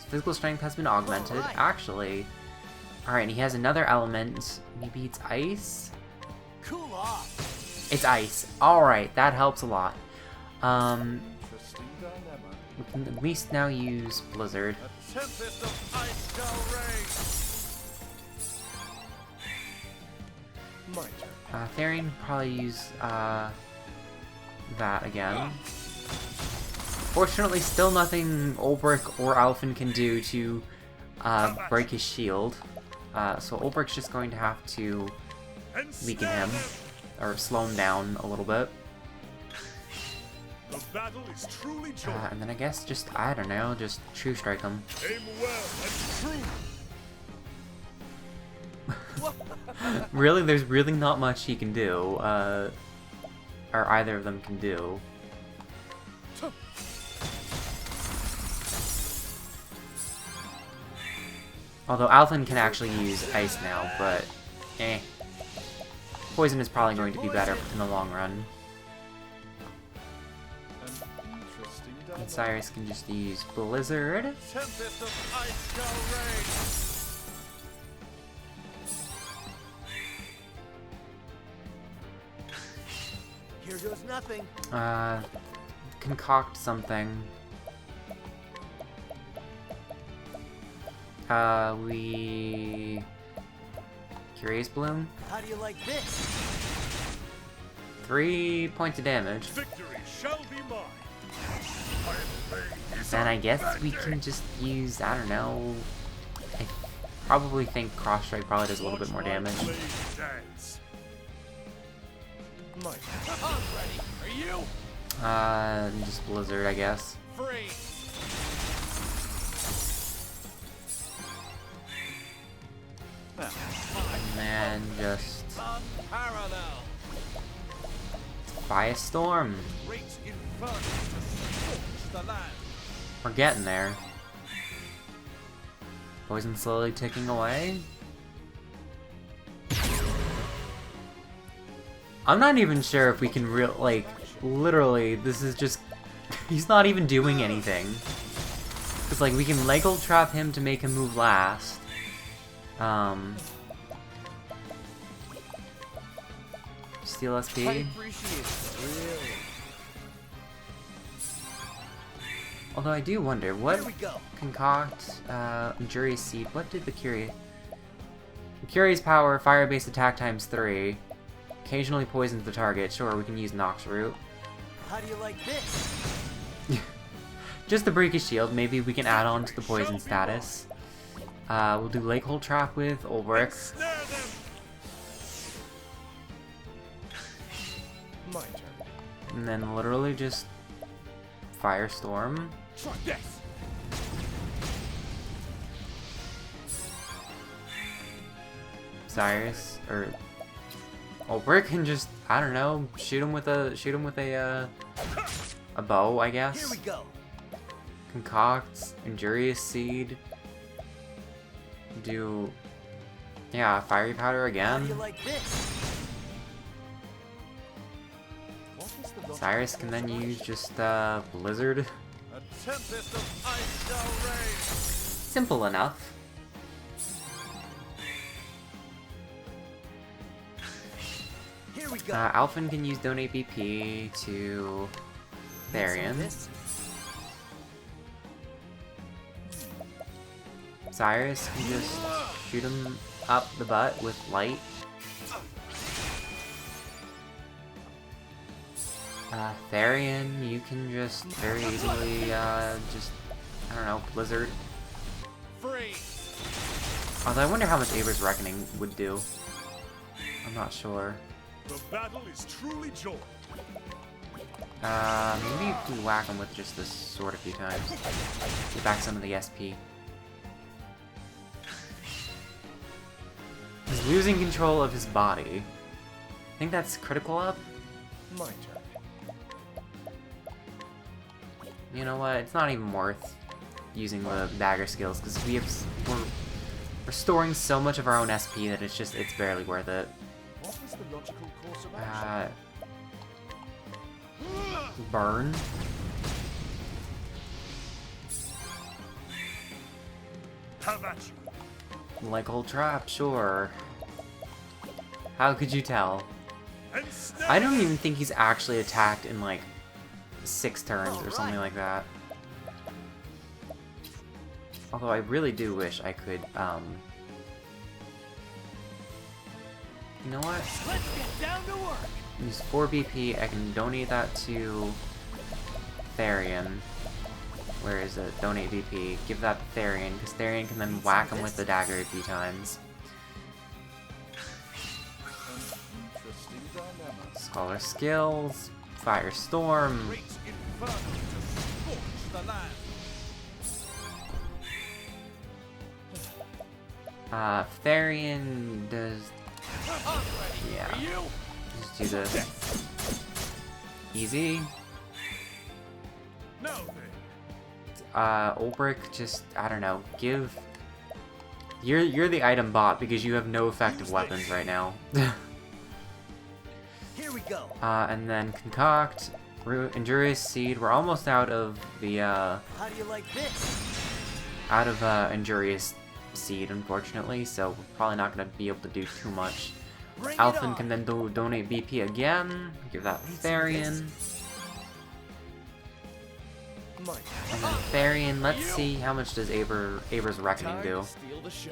physical strength has been augmented. Alright. Actually. Alright, and he has another element. Maybe it's ice? Cool off. It's ice. Alright, that helps a lot. Interesting dilemma. We can at least now use Blizzard. A tempest of ice shall reign. My turn. Therian probably use that again. Fortunately, still nothing Ulbrich or Alphen can do to break his shield. So Ulbrich's just going to have to weaken him, or slow him down a little bit. The battle is truly joined. And then I guess just, I don't know, just True Strike him. Aim well and true. Really, there's really not much he can do, or either of them can do. Although Alphen can actually use Ice now, but Poison is probably going to be better in the long run. An interesting And dilemma. Cyrus can just use Blizzard. Tempest of ice shall reign. Here goes nothing. Concoct something. We... Curious Bloom? How do you like this? 3 points of damage. Victory shall be mine. Then I guess we can just use, I don't know... I probably think Cross Strike probably does a little bit more damage. Dance. My turn. I'm ready. Are you? Just Blizzard, I guess. Free. Now, And then just... Unparalleled. Firestorm. great inferno to scorch the land. We're getting there. Poison slowly ticking away. I'm not even sure if we can literally, this is just... He's not even doing anything. It's like, we can Lego trap him to make him move last. Steal I SP. appreciate it. Really. Although I do wonder, what Here we go. concoct, Injurious Seed, what did the Curious... Curious Power, Fire-based attack times 3. Occasionally poisons the target. Sure, we can use Nox Root. How do you like this? Just to break his shield, maybe we can add on to the poison status. We'll do Lake Hole Trap with Ulbrich. Snare them. My turn. And then literally just Firestorm. Try this. Cyrus or Ulbrich can just, I don't know, shoot him with a bow, I guess. Here we go. Concoct Injurious Seed. Do, yeah, Fiery Powder How do again. you like this? Cyrus can then use just Blizzard. A tempest of ice shall rage. Simple enough. Here we go. Alphen can use Donate BP to Therian. This? Cyrus can just shoot him up the butt with light. Therian, you can just very easily, just, I don't know, Blizzard. Freeze. Although I wonder how much Aber's Reckoning would do. I'm not sure. The battle is truly joined. Maybe if we whack him with just this sword a few times. Get back some of the SP. He's losing control of his body. I think that's critical up. My turn. You know what? It's not even worth using the dagger skills because we're storing so much of our own SP that it's barely worth it. What is the logical course of action? Burn. Have at you. Like old trap, sure. How could you tell? And snap. I don't even think he's actually attacked in like 6 turns or something like that. Although I really do wish I could, you know what? Let's get down to work. Use 4 BP, I can donate that to Therian. Where is it? Donate BP. Give that to Therian, because Therian can then whack him with the dagger a few times. Interesting dilemma. Scholar skills, Firestorm. Great inferno to scorch the land. Therian does, yeah, You? just do this. Easy. Now then. Ulbrich, just, I don't know, give... You're the item bot because you have no effective weapons right now. Here we go. And then Concoct, Injurious Seed, we're almost out of the, How do you like this? Injurious Seed, unfortunately, so we're probably not going to be able to do too much. Bring it Alphen on. can then donate BP again, give that to Therian. My And then Therian, let's see how much does Aber's Reckoning time do. to steal the show.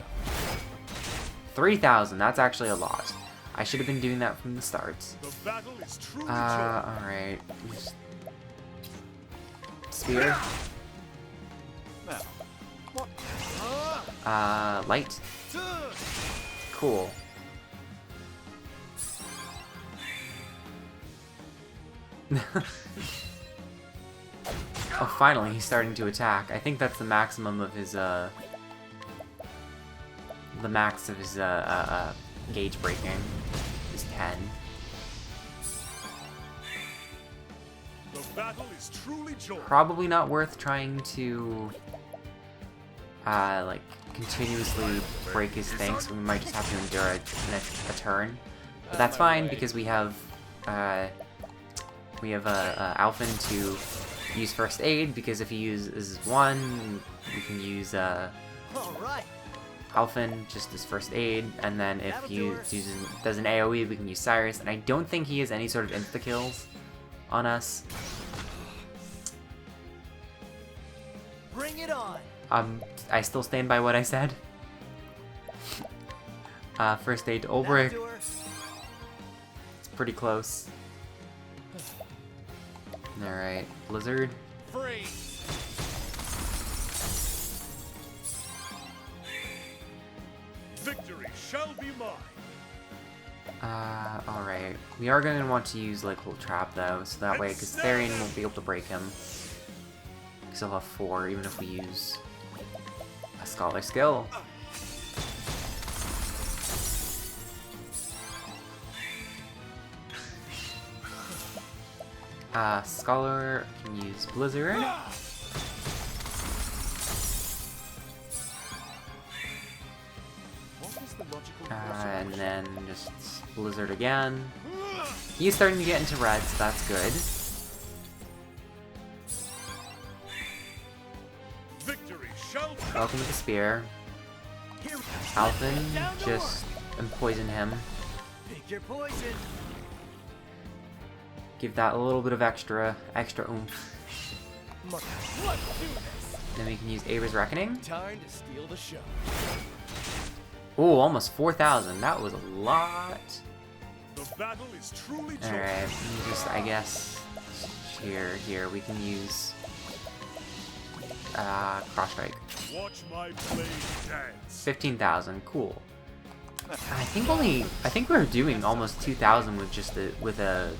3,000, that's actually a lot. I should have been doing that from the start. The battle is truly joined. Alright. Spear. Now, Light. Cool. Oh, finally, he's starting to attack. I think that's the maximum of his, the max of his, gauge breaking is 10. the battle is truly joined. Probably not worth trying to, like, continuously break his thing, so we might just have to endure a turn. But that's fine, because we have Alphen to use First Aid, because if he uses 1, we can use, All right. Alphen just as First Aid, and then if he does an AoE, we can use Cyrus, and I don't think he has any sort of insta-kills on us. Bring it on. I still stand by what I said. First Aid to Ulbrich, That door. it's pretty close. Alright, Blizzard. Freeze. Victory shall be mine. Alright. We are going to want to use, like, Little Trap, though, so that way, because Therian won't be able to break him. Still have 4, even if we use a scholar skill. Scholar can use Blizzard. And then just Blizzard again. He's starting to get into red, so that's good. Welcome to the spear. Alvin, just poison him. Pick your poison. Give that a little bit of extra oomph. Let's do this. Then we can use Ava's Reckoning. Time to steal the show. Ooh, almost 4,000. That was a lot. The battle is truly Alright, just, I guess, here, we can use, Cross Strike. Watch my blade dance. 15,000, cool. I think we're doing almost 2,000 with just with a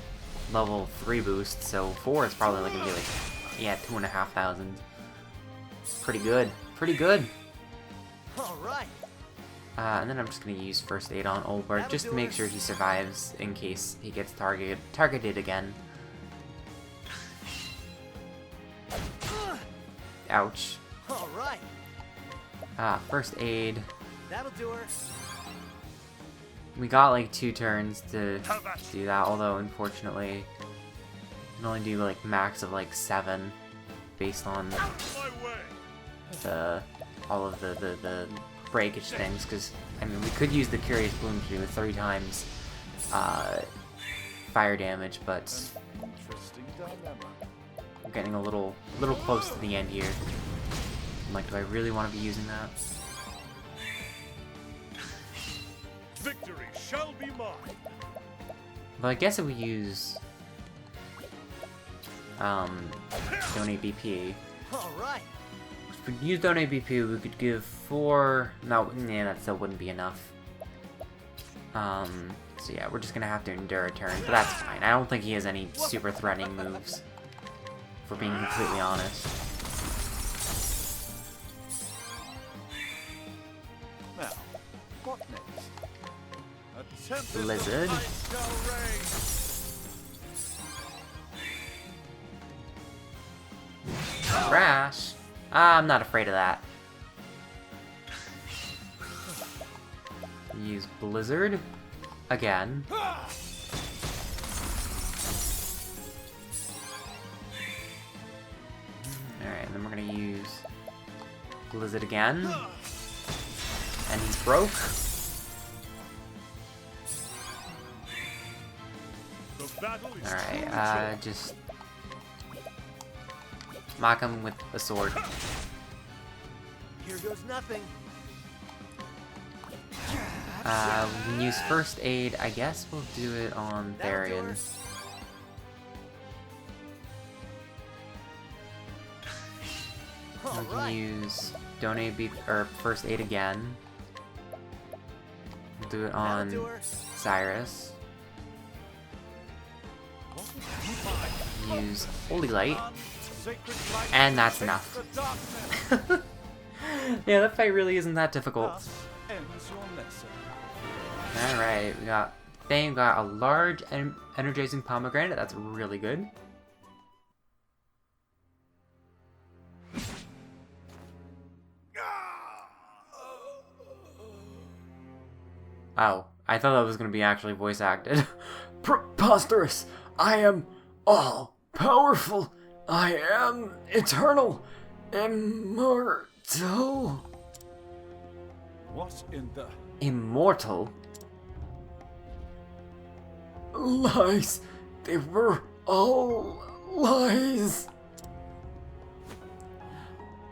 level 3 boost, so 4 is probably gonna be like, yeah, 2,500. Pretty good, pretty good. All right. And then I'm just gonna use First Aid on Olbert just to make sure he survives in case he gets targeted again. Ouch. All right. First Aid. That'll do her. We got like 2 turns to do that, although unfortunately you can only do like max of like 7 based on all of the breakage things, because I mean we could use the Curious Bloom to do 3 times fire damage, but we're getting a little close to the end here. I'm like, do I really want to be using that? Victory shall be mine. But I guess if we use donate BP. All right. If we use donate BP, we could give 4. No, nah, that still wouldn't be enough. So yeah, we're just gonna have to endure a turn, but that's fine. I don't think he has any super threatening moves, for being completely honest. Now, what next? Blizzard. Crash. I'm not afraid of that. Use Blizzard again. Alright, then we're gonna use Blizzard again. And he's broke. Alright, just mock him with a sword. Here goes nothing. We can use First Aid. I guess we'll do it on Therian. We can use Donate B or First Aid again. We'll do it on Cyrus. Use Holy Light. And that's enough. Yeah, that fight really isn't that difficult. Alright, we got Thane, got a large energizing pomegranate. That's really good. Oh, I thought that was going to be actually voice acted. Preposterous! I am all powerful! I am eternal! Immortal! What in the... Immortal? Lies! They were all lies!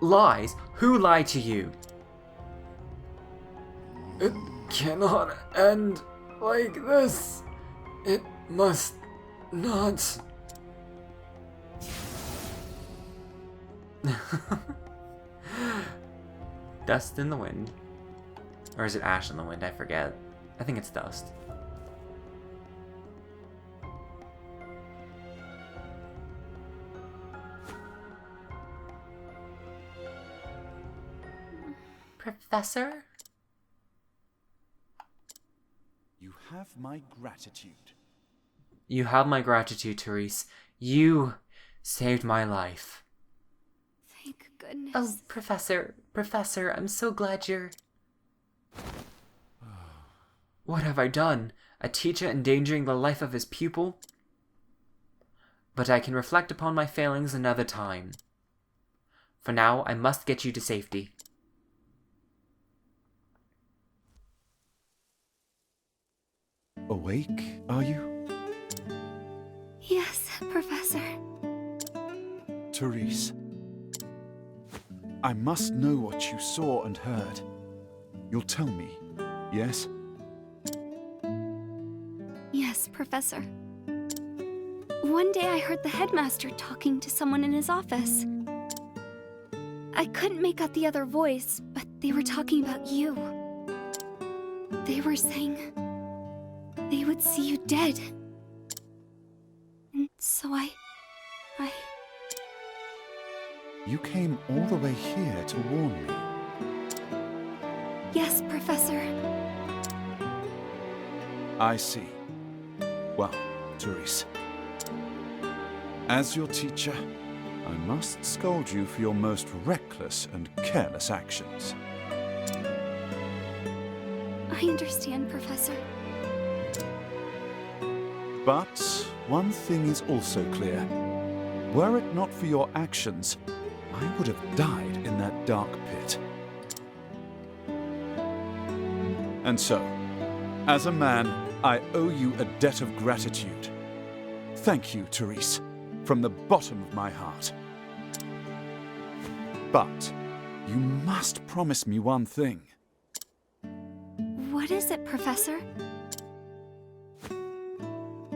Lies? Who lied to you? It cannot end like this. It must not. Dust in the wind. Or is it ash in the wind? I forget. I think it's dust. Professor? You have my gratitude. You have my gratitude, Therese. You saved my life. Thank goodness. Oh, Professor, I'm so glad you're... What have I done? A teacher endangering the life of his pupil? But I can reflect upon my failings another time. For now, I must get you to safety. Awake, are you? Yes, Professor. Therese, I must know what you saw and heard. You'll tell me, yes? Yes, Professor. One day I heard the headmaster talking to someone in his office. I couldn't make out the other voice, but they were talking about you. They were saying they would see you dead. And so I... You came all the way here to warn me. Yes, Professor. I see. Well, Therese, as your teacher, I must scold you for your most reckless and careless actions. I understand, Professor. But one thing is also clear. Were it not for your actions, I would have died in that dark pit. And so, as a man, I owe you a debt of gratitude. Thank you, Therese, from the bottom of my heart. But you must promise me one thing. What is it, Professor?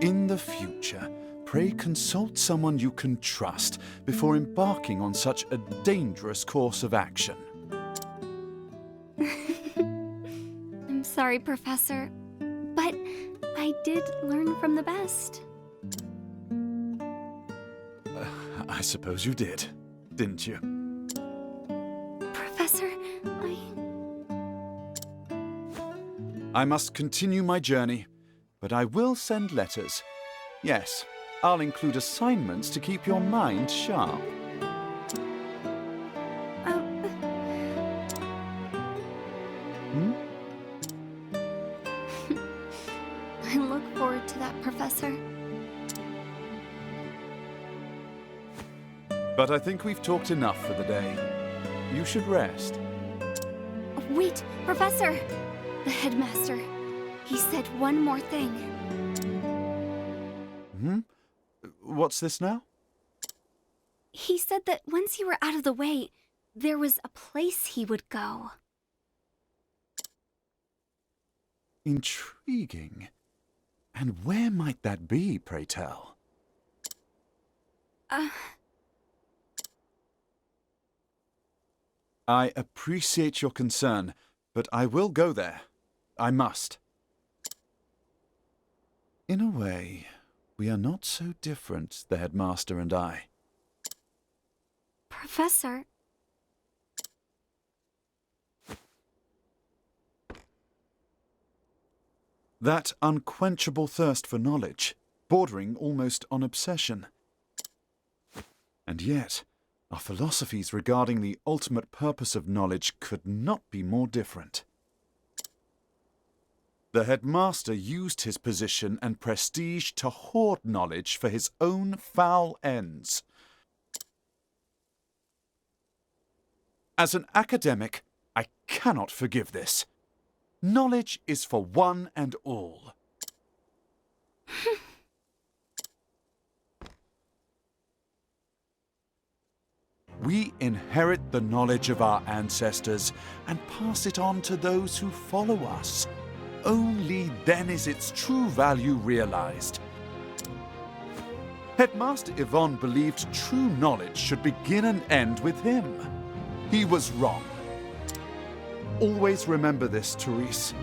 In the future, pray consult someone you can trust before embarking on such a dangerous course of action. I'm sorry, Professor, but I did learn from the best. I suppose you did, didn't you? Professor, I must continue my journey, but I will send letters. Yes, I'll include assignments to keep your mind sharp. I look forward to that, Professor. But I think we've talked enough for the day. You should rest. Wait, Professor! The headmaster. He said one more thing. What's this now? He said that once you were out of the way, there was a place he would go. Intriguing. And where might that be, pray tell? I appreciate your concern, but I will go there. I must. In a way, we are not so different, the headmaster and I. Professor? That unquenchable thirst for knowledge, bordering almost on obsession. And yet, our philosophies regarding the ultimate purpose of knowledge could not be more different. The headmaster used his position and prestige to hoard knowledge for his own foul ends. As an academic, I cannot forgive this. Knowledge is for one and all. We inherit the knowledge of our ancestors and pass it on to those who follow us. Only then is its true value realized. Headmaster Yvonne believed true knowledge should begin and end with him. He was wrong. Always remember this, Therese.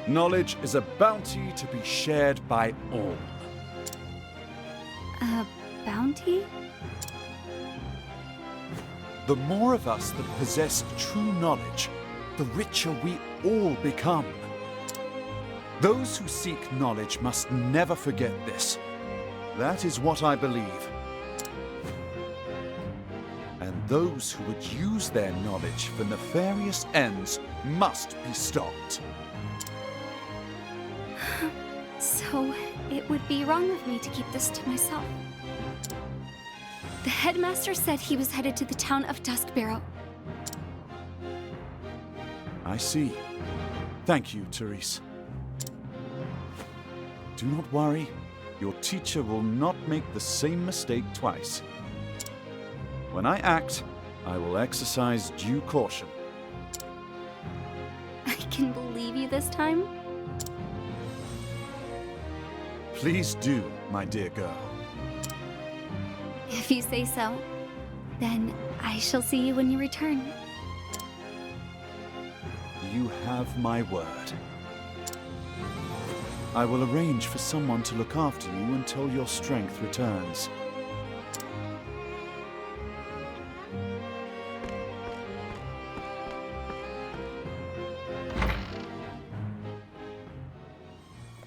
Knowledge is a bounty to be shared by all. A bounty? The more of us that possess true knowledge, the richer we all become. Those who seek knowledge must never forget this. That is what I believe. And those who would use their knowledge for nefarious ends must be stopped. So, it would be wrong of me to keep this to myself. The headmaster said he was headed to the town of Duskbarrow. I see. Thank you, Cyrus. Do not worry. Your teacher will not make the same mistake twice. When I act, I will exercise due caution. I can believe you this time? Please do, my dear girl. If you say so, then I shall see you when you return. You have my word. I will arrange for someone to look after you until your strength returns.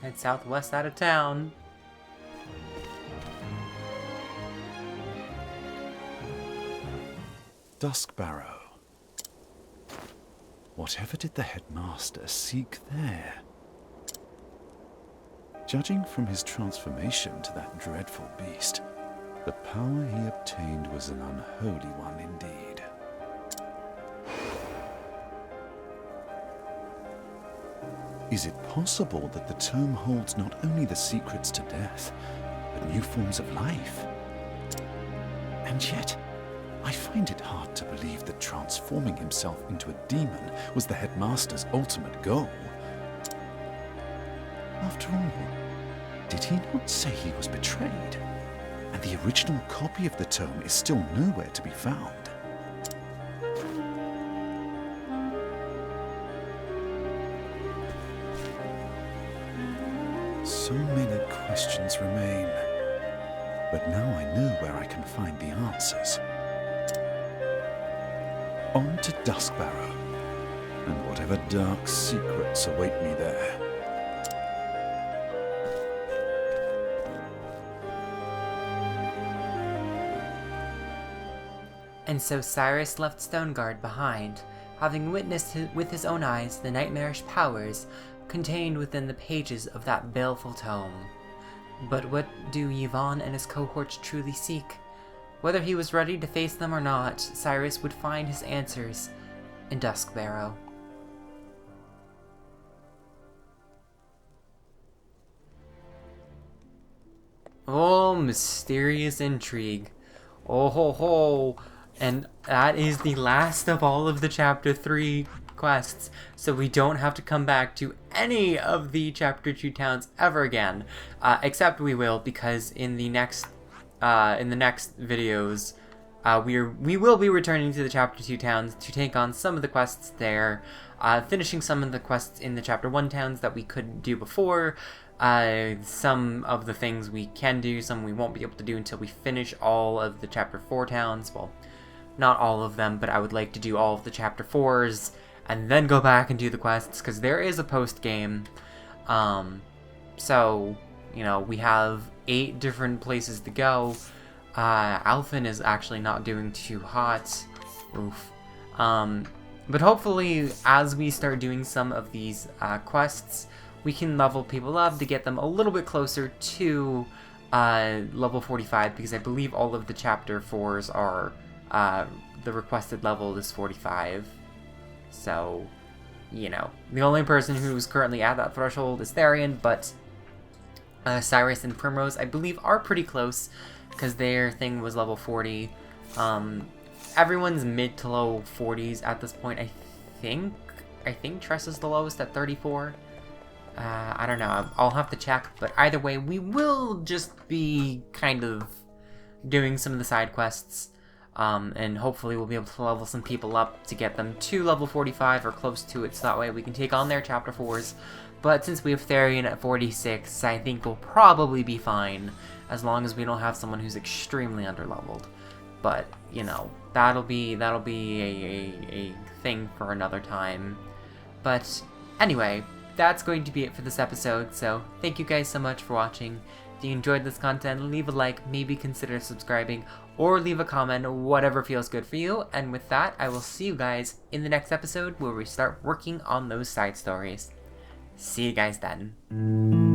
Head southwest out of town. Duskbarrow. Whatever did the headmaster seek there? Judging from his transformation to that dreadful beast, the power he obtained was an unholy one indeed. Is it possible that the tome holds not only the secrets to death, but new forms of life? And yet, I find it hard to believe that transforming himself into a demon was the headmaster's ultimate goal. After all, did he not say he was betrayed? And the original copy of the tome is still nowhere to be found. So many questions remain. But now I know where I can find the answers. On to Duskbarrow, and whatever dark secrets await me there. And so Cyrus left Stonegard behind, having witnessed with his own eyes the nightmarish powers contained within the pages of that baleful tome. But what do Yvonne and his cohorts truly seek? Whether he was ready to face them or not, Cyrus would find his answers in Duskbarrow. Oh, mysterious intrigue. Oh ho ho. And that is the last of all of the Chapter 3 quests, so we don't have to come back to any of the Chapter 2 towns ever again. Except we will, because in the next videos, we will be returning to the Chapter 2 towns to take on some of the quests there, finishing some of the quests in the Chapter 1 towns that we couldn't do before, some of the things we can do, some we won't be able to do until we finish all of the Chapter 4 towns. Well, not all of them, but I would like to do all of the Chapter 4s, and then go back and do the quests, because there is a post-game. So, you know, we have 8 different places to go. Alphen is actually not doing too hot. Oof. But hopefully, as we start doing some of these quests, we can level people up to get them a little bit closer to level 45, because I believe all of the Chapter 4s are, the requested level is 45. So, you know, the only person who's currently at that threshold is Therian, but Cyrus and Primrose, I believe, are pretty close, because their thing was level 40. Everyone's mid to low 40s at this point, I think. I think Tress is the lowest at 34. I don't know, I'll have to check, but either way, we will just be kind of doing some of the side quests, and hopefully we'll be able to level some people up to get them to level 45 or close to it, so that way we can take on their Chapter 4s. But since we have Therian at 46, I think we'll probably be fine, as long as we don't have someone who's extremely underleveled. But, you know, that'll be a thing for another time. But anyway, that's going to be it for this episode, so thank you guys so much for watching. If you enjoyed this content, leave a like, maybe consider subscribing, or leave a comment, whatever feels good for you. And with that, I will see you guys in the next episode where we start working on those side stories. See you guys then.